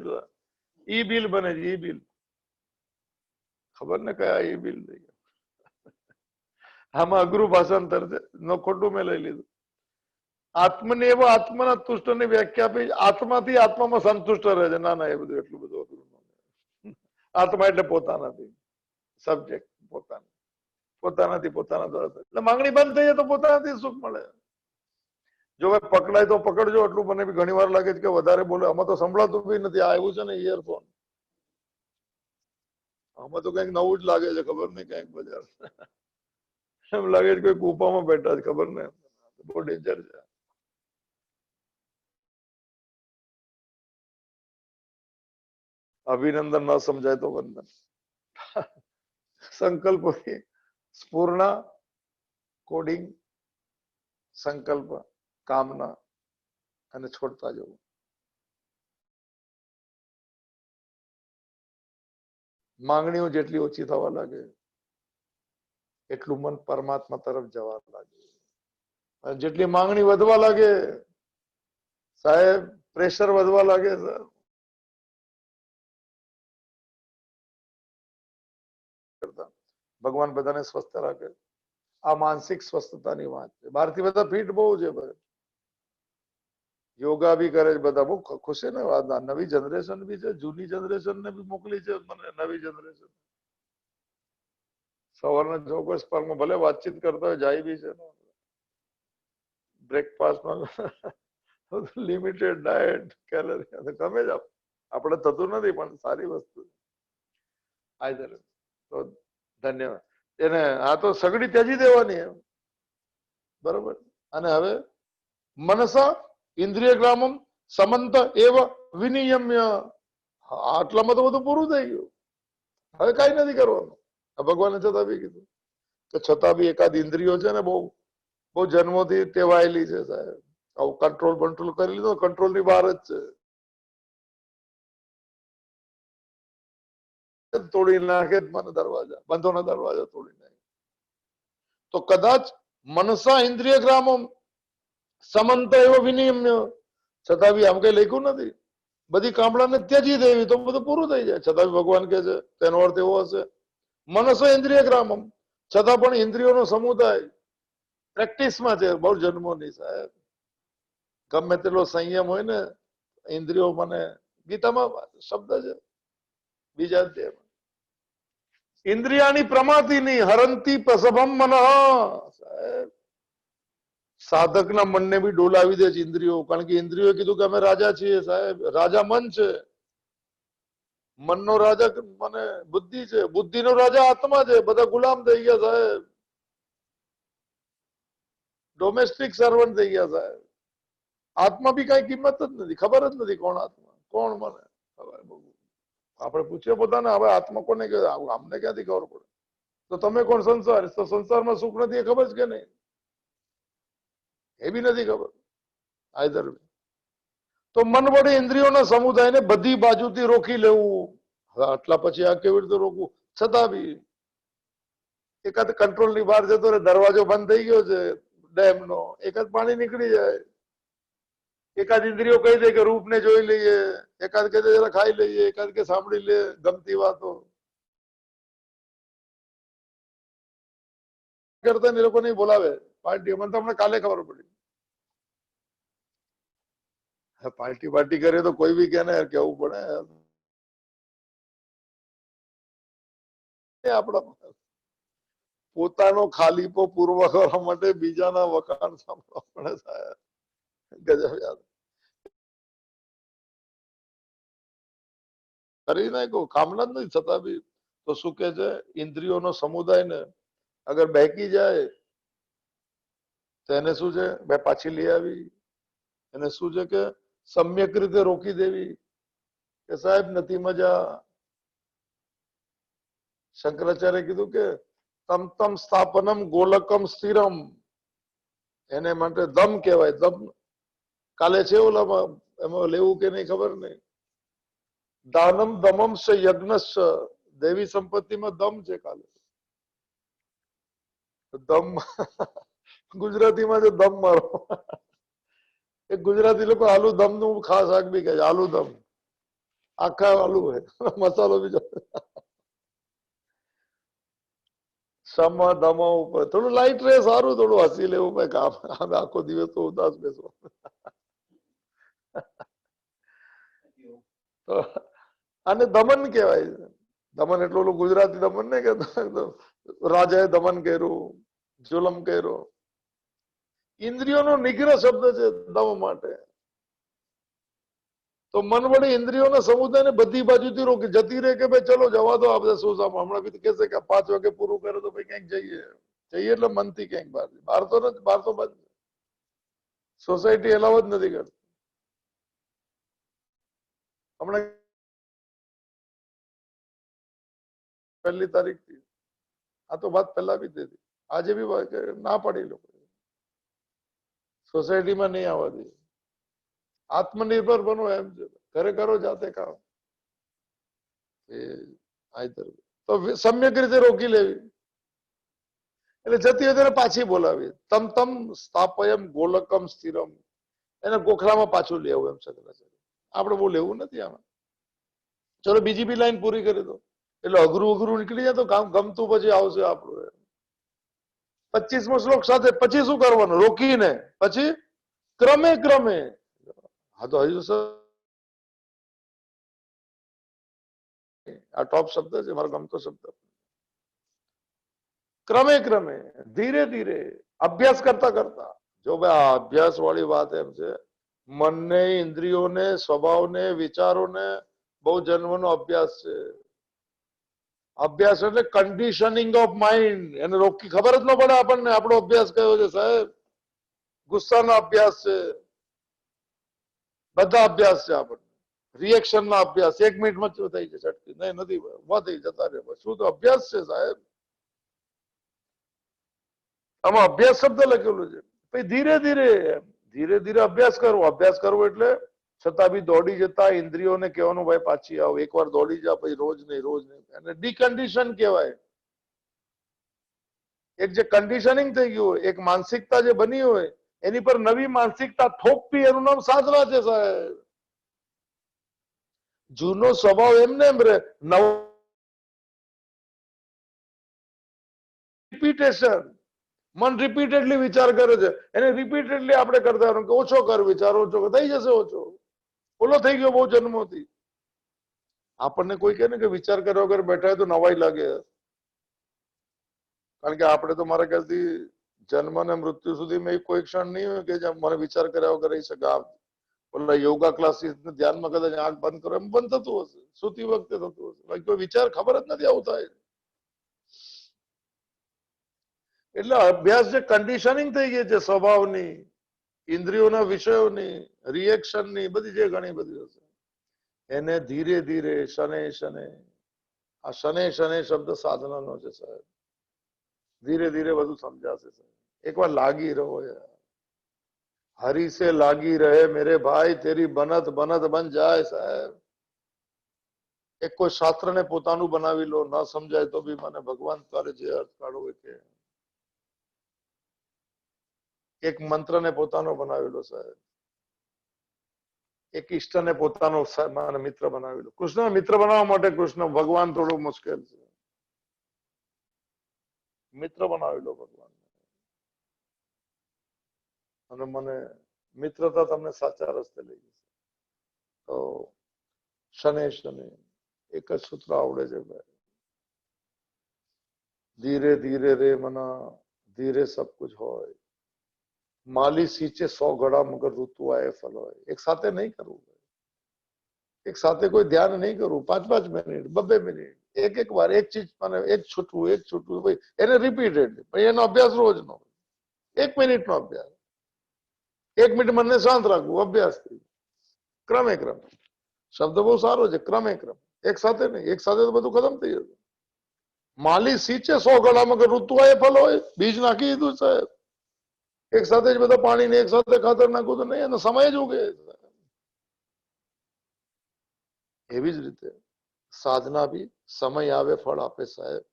[SPEAKER 1] ઈ બિલ બને છે. ઈ બિલ ખબર ને કયા ઈ બિલ થઈ ગયા. આમાં અઘરું ભાષાંતર છે. નો ખોટું મેં લઈ લીધું. આત્મને એવો આત્મના તુષ્ટની વ્યાખ્યા આપી. આત્માથી આત્મામાં સંતુષ્ટ રહે છે. ના ના એ બધું એટલું બધું અઘરું. આત્મા એટલે પોતાનાથી. સબ્જેક્ટ પોતાના. પોતાનાથી પોતાના દ્વારા. એટલે માંગણી બંધ થઈ જાય તો પોતાનાથી સુખ મળે. જો પકડાય તો પકડજો. એટલું મને બી ઘણી વાર લાગે છે કે વધારે બોલે. આમાં તો સંભળાતું બી નથી. આવ્યું છે ને ઇયરફોન. આમાં તો કઈક નવું જ લાગે છે. ખબર નહીં કઈક બજાર એમ લાગે છે કોઈ કૂપામાં બેઠા છે. ખબર નહીં. બહુ ડેન્જર છે. અભિનંદન ન સમજાય તો વંદન. સંકલ્પ સ્ફૂર્ણા કોડિંગ સંકલ્પ કામના અને છોડતા જવું. માંગણીઓ જેટલી ઓછી થવા લાગે એટલું મન પરમાત્મા તરફ જવા લાગે. અને જેટલી માંગણી વધવા લાગે સાહેબ પ્રેશર વધવા લાગે. ભગવાન બધાને સ્વસ્થ રાખે. આ માનસિક સ્વસ્થતાની વાત છે. બહારથી બધા ફિટ બહુ છે ભાઈ. યોગા બી કરે છે બધા. બહુ ખુશી ને વાત. નવી જનરેશન બી છે. જૂની જનરેશન ને બી મોકલી છે મને. નવી જનરેશન સવારના ચોક્કસ પાર્કમાં ભલે વાતચીત કરતા હોય જાય બી છે બ્રેકફાસ્ટમાં લિમિટેડ ડાયટ કેલરી ગમે જ આપણે થતું નથી પણ સારી વસ્તુ તો ધન્યવાદ એને આ તો સગડી ત્યજી દેવાની એમ બરોબર અને હવે મનસા ઇન્દ્રિય ગ્રામમ સમંત એવ વિનિયમ્ય આટલામાં તો બધું પૂરું થઈ ગયું હવે કઈ નથી કરવાનું ભગવાને છતાં બી કીધું કે છતાં બી એકાદ ઇન્દ્રિયો છે ને બહુ બહુ જન્મોથી ટેવાયેલી છે સાહેબ આવું કંટ્રોલ બંટ્રોલ કરી લીધો કંટ્રોલ ની બહાર જ છે તોડી નાખે મને દરવાજા બંધોના દરવાજા તોડી નાખે તો કદાચ મનસા ઇન્દ્રિય ગ્રામો સમંત એવો વિનિયમ્ય છતાં બી આમ કઈ લખ્યું નથી બધી કામડાને ત્યજી દેવી તો બધું પૂરું થઈ જાય છતાં બી ભગવાન કે છે તેનો અર્થ એવો હશે મનસો ઇન્દ્રિય ગ્રામમ છતાં પણ ઇન્દ્રિયોનો સમુદાય પ્રેક્ટિસમાં છે બહુ જન્મોની સાહેબ ગમે તેટલો સંયમ હોય ને ઇન્દ્રિયો મને ગીતામાં શબ્દ છે બીજા અધ્યાયમાં ઇન્દ્રિયાની પ્રમાતિની હરંતી પ્રસભમ મન સાહેબ સાધકના મનને બી ડોલાવી દે છે ઇન્દ્રિયો કારણ કે ઇન્દ્રિયો કીધું કે અમે રાજા છીએ સાહેબ રાજા મન છે મનનો રાજા મને બુદ્ધિ છે બુદ્ધિનો રાજા આત્મા છે બધા ગુલામ થઈ ગયા સાહેબ ડોમેસ્ટિક સર્વન્ટ થઈ ગયા સાહેબ આત્મા બી કઈ કિંમત જ નથી ખબર જ નથી કોણ આત્મા કોણ મને ખબર આપણે પૂછીએ પોતાને હવે આત્મા કોને કે અમને ક્યાંથી ખબર પડે તો તમે કોણ સંસાર તો સંસારમાં સુખ નથી એ ખબર છે કે નહીં એ બી નથી ખબર આઈધર તો મન વડે ઇન્દ્રિયોના સમુદાયને બધી બાજુથી રોકી લેવું હવે આટલા પછી આ કેવી રીતે રોકવું છતાં બી એકાદ કંટ્રોલ ની બહાર જતો રહે દરવાજો બંધ થઈ ગયો છે ડેમ નો એકાદ પાણી નીકળી જાય એકાદ ઇન્દ્રિયો કહી દે કે રૂપને જોઈ લઈએ એકાદ કે જરા ખાઈ લઈએ એકાદ કે સાંભળી લે ગમતી વાતો કરતા એ લોકો નહીં બોલાવે પાર્ટી મને તમને કાલે ખબર પડી પાર્ટી પાર્ટી કરે તો કોઈ બી કે ને કેવું પડે આપણા પોતાનો ખાલીપો પૂર્વ કરવા માટે બીજાના વખાણ સાંભળવા પડે સાહેબ ગજબ યાદ કરી નાખો કામના જ નહીં છતાં બી તો શું કે છે ઇન્દ્રિયોનો સમુદાય ને અગર બેકી જાય તો એને શું છે બે પાછી લઈ આવી એને શું છે કે સમ્યક રીતે રોકી દેવી કે સાહેબ નથી મજા શંકરાચાર્ય કીધું કે તમ તમ સ્થાપનમ ગોલકમ સ્થિરમ એને માટે દમ કહેવાય દમ કાલે છે ઓલામાં એમાં લેવું કે નહીં ખબર નહીં દાનમ દમમ સ યજ્ઞ દેવી સંપત્તિમાં દમ છે કાલે દમ ગુજરાતીમાં છે દમ મારો એ ગુજરાતી લોકો આલુ દમ નું ખાસ શાક બી કહે છે આલુ દમ આખા આલુ હોય મસાલો બીજો સમા દમા ઉપર થોડું લાઈટ રહે સારું થોડું હસી લેવું મેં કામ આખો દિવસ તો ઉદાસ બેસો આને દમન કહેવાય દમન એટલે ઓલું ગુજરાતી દમન ને કે રાજાએ દમન કર્યું જુલમ કર્યો ઇન્દ્રિયોનો નિગ્રહ શબ્દ છે દમ માટે તો મન વડે ઇન્દ્રિયોના સમુદાયને બધી બાજુથી રોકી જતી રહે કે ભાઈ ચલો જવા દો આ બધા શું હમણાં બી કહેશે કે 5 વાગે પૂરું કરે તો ભાઈ ક્યાંક જઈએ એટલે મનથી ક્યાંક બહાર તો નથી બહાર તો બંધ સોસાયટી એલાવ જ નથી કરતી હમણાં 1 તારીખથી આ તો વાત પહેલા બી થઈ આજે બી ના પડી લોકો સોસાયટીમાં નહીં આવવા દે આત્મનિર્ભર બનો એમ છે ઘરે કરો જાતે કામ તો સમ્યક રીતે રોકી લેવી એટલે જતી હોય ત્યારે પાછી બોલાવી તમ તમ સ્થાપયમ ગોલકમ સ્થિરમ એને ગોખલામાં પાછું લેવું એમ શંકરાચાર્ય આપણે બહુ લેવું નથી આમાં ચલો બીજી બી લાઈન પૂરી કરી દો એટલે અઘરું નીકળી જાય તો કામ ગમતું પછી આવશે આપણું 25મો શ્લોક સાથે પછી શું કરવાનું રોકીને પછી ક્રમે ક્રમે હા તો હજુ આ ટોપ શબ્દ છે મારો ગમતો શબ્દ ક્રમે ક્રમે ધીરે ધીરે અભ્યાસ કરતા કરતા જો ભાઈ આ અભ્યાસ વાળી વાત એમ છે મનને ઇન્દ્રિયોને સ્વભાવને વિચારોને બહુ જન્મનો અભ્યાસ છે અભ્યાસ એટલે કન્ડિશનિંગ ઓફ માઇન્ડ એને રોકી ખબર જ ન પડે આપણને આપણો અભ્યાસ કયો છે સાહેબ ગુસ્સાનો અભ્યાસ છે બધા અભ્યાસ છે આપણને રિએક્શન ના અભ્યાસ 1 મિનિટમાં શું થઈ જશે છટકી નહીં નથી ઉભા થઈ જતા રહે શું તો અભ્યાસ છે સાહેબ આમાં અભ્યાસ શબ્દ લખેલું છે પછી ધીરે ધીરે ધીરે ધીરે અભ્યાસ કરવો એટલે છતાં બી દોડી જતા ઇન્દ્રિયોને કહેવાનું ભાઈ પાછી આવો એકવાર દોડી જા પછી રોજ નહીં એને ડીકન્ડિશન કહેવાય એક જે કન્ડિશનિંગ થઈ ગયું હોય એક માનસિકતા જે બની હોય એની પર નવી માનસિકતા થોપવી એનું નામ સાધના છે સાહેબ જૂનો સ્વભાવ એમને એમ રહે નવો રિપીટેશન મન રિપીટેડલી વિચાર કરે છે એને રિપીટેડલી આપણે કરતા કે ઓછો કર વિચાર ઓછો થઈ જશે ઓછો ઓલો થઈ ગયો બહુ જન્મોથી આપણને કોઈ કહે ને કે વિચાર કર્યા વગર બેઠા તો નવાઈ લાગે કારણ કે આપણે તો મારા ખ્યાલથી જન્મ ને મૃત્યુ સુધી મેં કોઈ ક્ષણ નહીં હોય કે જ્યાં મને વિચાર કર્યા વગર રહી શકે ઓલા યોગા ક્લાસીસ ધ્યાનમાં કદાચ આંખ બંધ કરો એમ બંધ થતું હશે સુતી વખતે થતું હશે બાકી કોઈ વિચાર ખબર જ નથી આવું થાય એટલે અભ્યાસ જે કન્ડિશનિંગ થઈ ગઈ છે સ્વભાવની ઇન્દ્રિયોના વિષયોની રિએક્શનની બધી જે ઘણી બધી હશે એને ધીરે ધીરે શને શને આ શને શને શબ્દ સાધનાનો છે સાહેબ ધીરે ધીરે બધું સમજાશે સાહેબ એકવાર લાગી રહો યાર હરી સે લાગી રહે મેરે ભાઈ તેરી બનત બનત બન જાય સાહેબ એક કોઈ શાસ્ત્રને પોતાનું બનાવી લો ન સમજાય તો બી મને ભગવાન તારે જે અર્થ કાઢવો કે એક મંત્રને પોતાનો બનાવી લો સાહેબ એક ઈષ્ટને પોતાનો મિત્ર બનાવી લો કૃષ્ણ મિત્ર બનાવવા માટે કૃષ્ણ ભગવાન થોડું મુશ્કેલ છે મિત્ર બનાવી લો ભગવાન અને મને મિત્રતા તમને સાચા રસ્તે લઈ જશે તો શને શને એક જ સૂત્ર આવડે છે ભાઈ ધીરે ધીરે રે મના ધીરે સબ કુછ હોય માલી सींचे 100 घड़ा मगर ऋतु आए फल હોય એક સાથે નહીં કરવું એક સાથે કોઈ ધ્યાન નહીં કરવું 5-5 મિનિટ 2 મિનિટ એક વાર એક ચીજ મને એક છૂટવું ભાઈ એને રિપીટેડ ભાઈ એનો અભ્યાસ રોજનો 1 મિનિટનો અભ્યાસ 1 મિનિટ મનને શાંત રાખવું અભ્યાસ ક્રમે ક્રમે શબ્દ બહુ સારો છે ક્રમે ક્રમે એક સાથે નહીં એક સાથે તો બધું ખતમ થઈ જશે માલી सींचे 100 घड़ा मगर ऋतु आए फल હોય બીજ નાખી દીધું સાહેબ એક સાથે જ બધા પાણીને એક સાથે ખાતર નાખવું તો નહીં એનો સમય જ ઉગે એવી જ રીતે સાધના બી સમય આવે ફળ આપે સાહેબ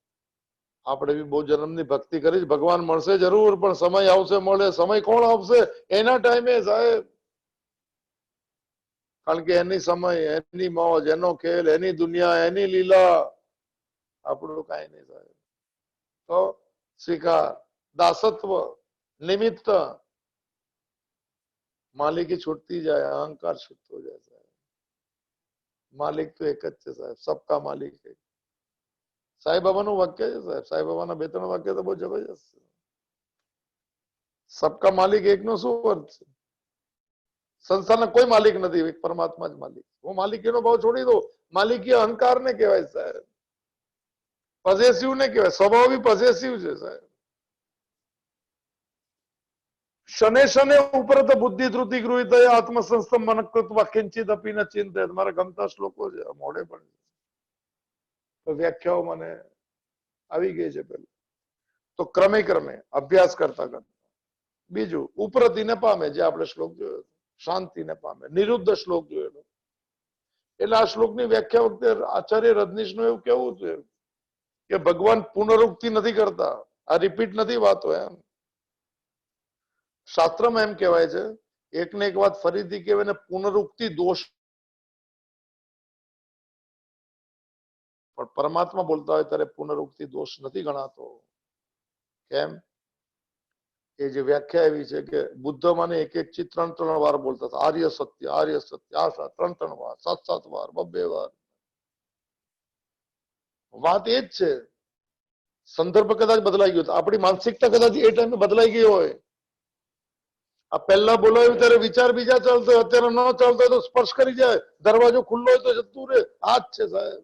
[SPEAKER 1] આપણે બી બહુ જન્મની ભક્તિ કરી ભગવાન મળશે જરૂર પણ સમય આવશે મળે સમય કોણ આપશે એના ટાઈમે સાહેબ કારણ કે એની સમય એની મોજ એનો ખેલ એની દુનિયા એની લીલા આપણું કાંઈ નહીં સાહેબ તો સ્વીકાર દાસત્વ નિમિત્ત માલિકી છૂટતી જાય અહંકાર છૂટતો જાય સાહેબ માલિક તો એક જ છે સાહેબ સબકા માલિક એક સાંઈ બાબાનું વાક્ય છે સાહેબ સાંઈ બાબાના 2-3 વાક્ય તો બહુ જબરજસ્ત છે સબકા માલિક એકનો શું અર્થ છે સંસારના કોઈ માલિક નથી એક પરમાત્મા જ માલિક હું માલિકીનો ભાવ છોડી દો માલિકી અહંકાર ને કહેવાય સાહેબ પોઝેસિવ ને કહેવાય સ્વભાવ બી પોઝેસિવ છે સાહેબ શને શને ઉપરત બુદ્ધિ ધૃતિ ગૃહિત આત્મસંસ્થમ મનકૃત્વ કિંચિત અપી ન ચિંતિત મારા ગમતા શ્લોકો છે મોડે પણ તો વ્યાખ્યાઓ મને આવી ગઈ છે પેલા તો ક્રમે ક્રમે અભ્યાસ કરતા કરતા બીજું ઉપરતીને પામે જે આપણે શ્લોક જોયો શાંતિને પામે નિરુદ્ધ શ્લોક જોયેલો એટલે આ શ્લોકની વ્યાખ્યા વખતે આચાર્ય રજનીશનું એવું કેવું છે કે ભગવાન પુનરુક્તિ નથી કરતા આ રિપીટ નથી વાતો એમ શાસ્ત્રમાં એમ કહેવાય છે એકને એક વાત ફરીથી કહેવાય ને પુનરુક્તિ દોષ પણ પરમાત્મા બોલતા હોય ત્યારે પુનરુક્તિ દોષ નથી ગણાતો કેમ એ જે વ્યાખ્યા એવી છે કે બુદ્ધ મને એક ચીજ 3 વાર બોલતા હતા આર્ય સત્ય આશા 3 વાર 7 વાર 2 વાર વાત એ જ છે સંદર્ભ કદાચ બદલાઈ ગયો, આપણી માનસિકતા કદાચ એ ટાઈમે બદલાઈ ગઈ હોય. આ પહેલા બોલાવ્યું ત્યારે વિચાર બીજા ચાલતો હોય, અત્યારે ન ચાલતો હોય તો સ્પર્શ કરી જાય, દરવાજો ખુલ્લો હોય તો જતું રહે. આ જ છે સાહેબ.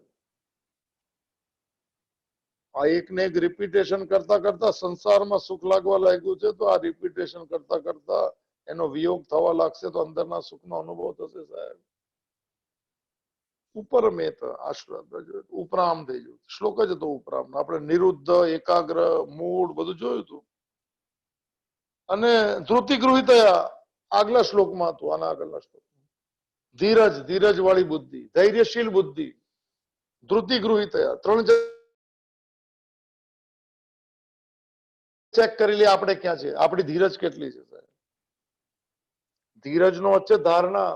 [SPEAKER 1] આ એકને એક રિપીટેશન કરતા કરતા સંસારમાં સુખ લાગવા લાગ્યું છે, તો આ રિપીટેશન કરતા કરતા એનો વિયોગ થવા લાગશે તો અંદરના સુખનો અનુભવ થશે સાહેબ. ઉપરમેત આશ્રય ઉપરામ થઈ ગયું, શ્લોક જ હતો ઉપરામ. આપણે નિરુદ્ધ, એકાગ્ર, મૂળ બધું જોયું હતું. અને ધૃતિ ગૃહિત આગલા શ્લોકમાં હતું, આના આગળના શ્લોકમાં ધીરજ, ધીરજ વાળી બુદ્ધિ, ધૈર્યશીલ બુદ્ધિ, ધૃતિ ગૃહિત ત્રણ ચેક કરી લે આપણે ક્યાં છે, આપણી ધીરજ કેટલી છે સાહેબ. ધીરજ નો અર્થ છે ધારણા,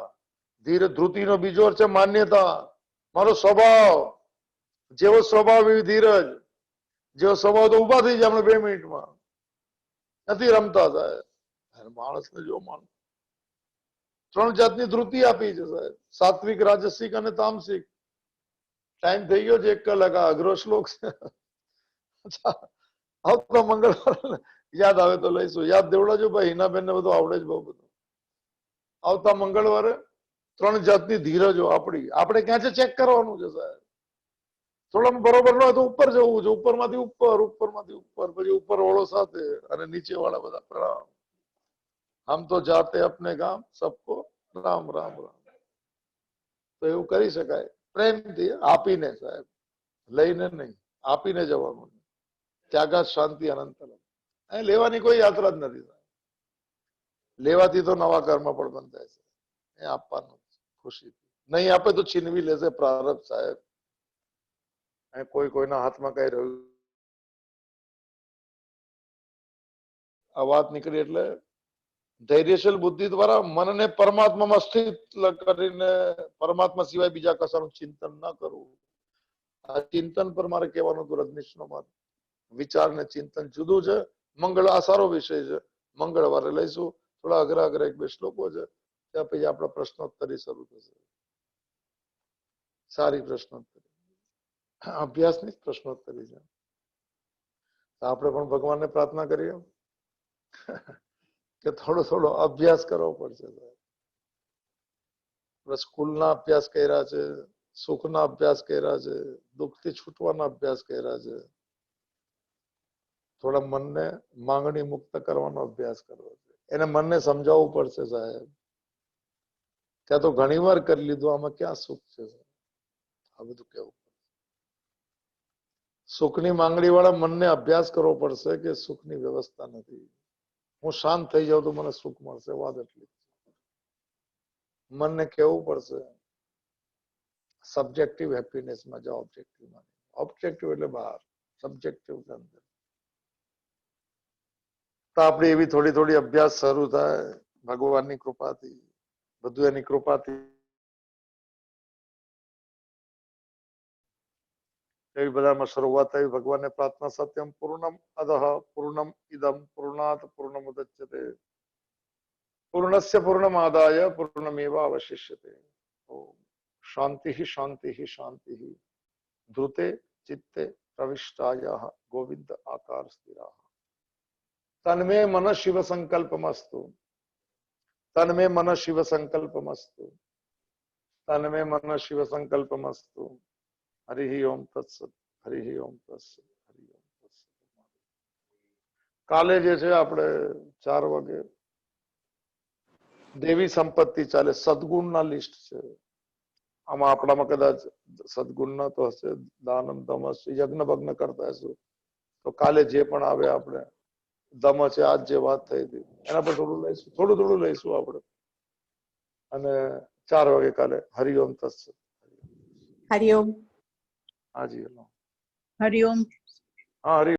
[SPEAKER 1] ધૃતિ નો બીજો અર્થ છે માન્યતા. મારો સ્વભાવ, જેવો સ્વભાવ એવી ધીરજ. જેવો સ્વભાવ તો ઉભા થઈ જાય આપણે 2 મિનિટમાં, નથી રમતા સાહેબ. માણસને જો માન 3 જાતની ધૃતિ આપી છે સાહેબ, સાત્વિક, રાજસિક અને તામસિક. ટાઈમ થઈ ગયો છે 1 કલાક. અઘરો શ્લોક છે. આવતા મંગળવાર યાદ આવે તો લઈશું. યાદ દેવડાજો ભાઈ, હિનાબેન ને બધું આવડે જ બહુ બધું. આવતા મંગળવારે 3 જાતની ધીરજો આપણી, આપણે ક્યાં છે ચેક કરવાનું છે સાહેબ. થોડા બરોબર ન હોય તો ઉપર જવું છે, ઉપરમાંથી ઉપર, ઉપરમાંથી ઉપર, પછી ઉપર વાળો સાથે અને નીચે વાળા બધા પ્રણામ. આમ તો જાતે અપને ગામ સબકો રામ રામ રામ. તો એવું કરી શકાય પ્રેમથી, આપીને સાહેબ, લઈને નહીં, આપીને જવાનું. ત્યાગાત શાંતિ અનંત. અહીં લેવાની કોઈ યાત્રા જ નથી. લેવાથી તો નવા કર્મ પણ બંધાય છે. એ આપવાનું ખુશી, નહીં આપે તો છીનવી લેશે પ્રારબ્ધ સાહેબ. કોઈ કોઈના હાથમાં કઈ રહ્યું. આ વાત નીકળી એટલે ધૈર્યશીલ બુદ્ધિ દ્વારા મનને પરમાત્મામાં સ્થિત કરીને પરમાત્મા સિવાય બીજા કશાનું ચિંતન ન કરવું. આ ચિંતન પર મારે કહેવાનું હતું રજનીશનો મારે. વિચાર ને ચિંતન જુદું છે. મંગળ આ સારો વિષય છે, મંગળવારે લઈશું. થોડા અઘરા અઘરા 1-2 શ્લોકો છે, ત્યાં પછી આપણા પ્રશ્નોત્તરી શરૂ થશે. સારી પ્રશ્નોત્તરી, અભ્યાસની જ પ્રશ્નોત્તરી છે. આપણે પણ ભગવાનને પ્રાર્થના કરીએ કે થોડો થોડો અભ્યાસ કરવો પડશે. સ્કૂલના અભ્યાસ કર્યા છે, સુખના અભ્યાસ કર્યા છે, દુઃખથી છૂટવાના અભ્યાસ કર્યા છે. થોડા મનને માંગણી મુક્ત કરવાનો અભ્યાસ કરવો છે. એને મનને સમજાવવું પડશે સાહેબ. ત્યાં તો ઘણી વાર કરી લીધું, આમાં ક્યાં સુખ છે? આ બધું કેવું. સુખની માંગણી વાળા મનને અભ્યાસ કરવો પડશે કે સુખની વ્યવસ્થા નથી. હું શાંત થઈ જાઉં તો મને સુખ મળશે. વાત એટલી. મનને કહેવું પડશે સબ્જેક્ટિવ હેપીનેસમાં જાઓ, ઓબ્જેક્ટિવમાં. ઓબ્જેક્ટિવ એટલે બહાર, સબ્જેક્ટિવ અંદર. તો આપણે એવી થોડી થોડી અભ્યાસ શરૂ થાય ભગવાનની કૃપાથી, બધું એની કૃપાથી. એવી બધામાં શરૂઆત થઈ. ભગવાનને પ્રાર્થના, સત્યમ પૂર્ણમ અદઃ પૂર્ણમ ઇદમ પૂર્ણાત પૂર્ણમુદચ્યતે પૂર્ણસ્ય પૂર્ણમાદાય પૂર્ણમેવાવશિષ્યતે. શાંતિ શાંતિ શાંતિ ધૃતે ચિત્તે પ્રવિષ્ટાયાઃ ગોવિંદ આકાર સ્થિરાઃ. તન્મે મન શિવ સંકલ્પમસ્તુ, તન્મે મન શિવ સંકલ્પમસ્તુ, તન્મે મન શિવ સંકલ્પમસ્તુ. હરિ ઓમ તત્સત, હરિ ઓમ તત્સત, હરિ ઓમ તત્સત. કાલે જે છે આપણે 4 વાગે દેવી સંપત્તિ ચાલે, સદગુણના લિસ્ટ છે. આમાં આપણામાં કદાચ સદગુણના તો હશે, દાનમ દમસ યજ્ઞ ભગ્ન કરતા હશું. તો કાલે જે પણ આવે આપણે દમ છે, આજ જે વાત થઈ હતી એના પર થોડું લઈશું, થોડું થોડું લઈશું આપણે. અને 4 વાગે કાલે હરિઓમ તત્સત.
[SPEAKER 2] હરિઓમ.
[SPEAKER 1] હાજી, હેલો.
[SPEAKER 2] હરિઓમ.
[SPEAKER 1] હા, હરિ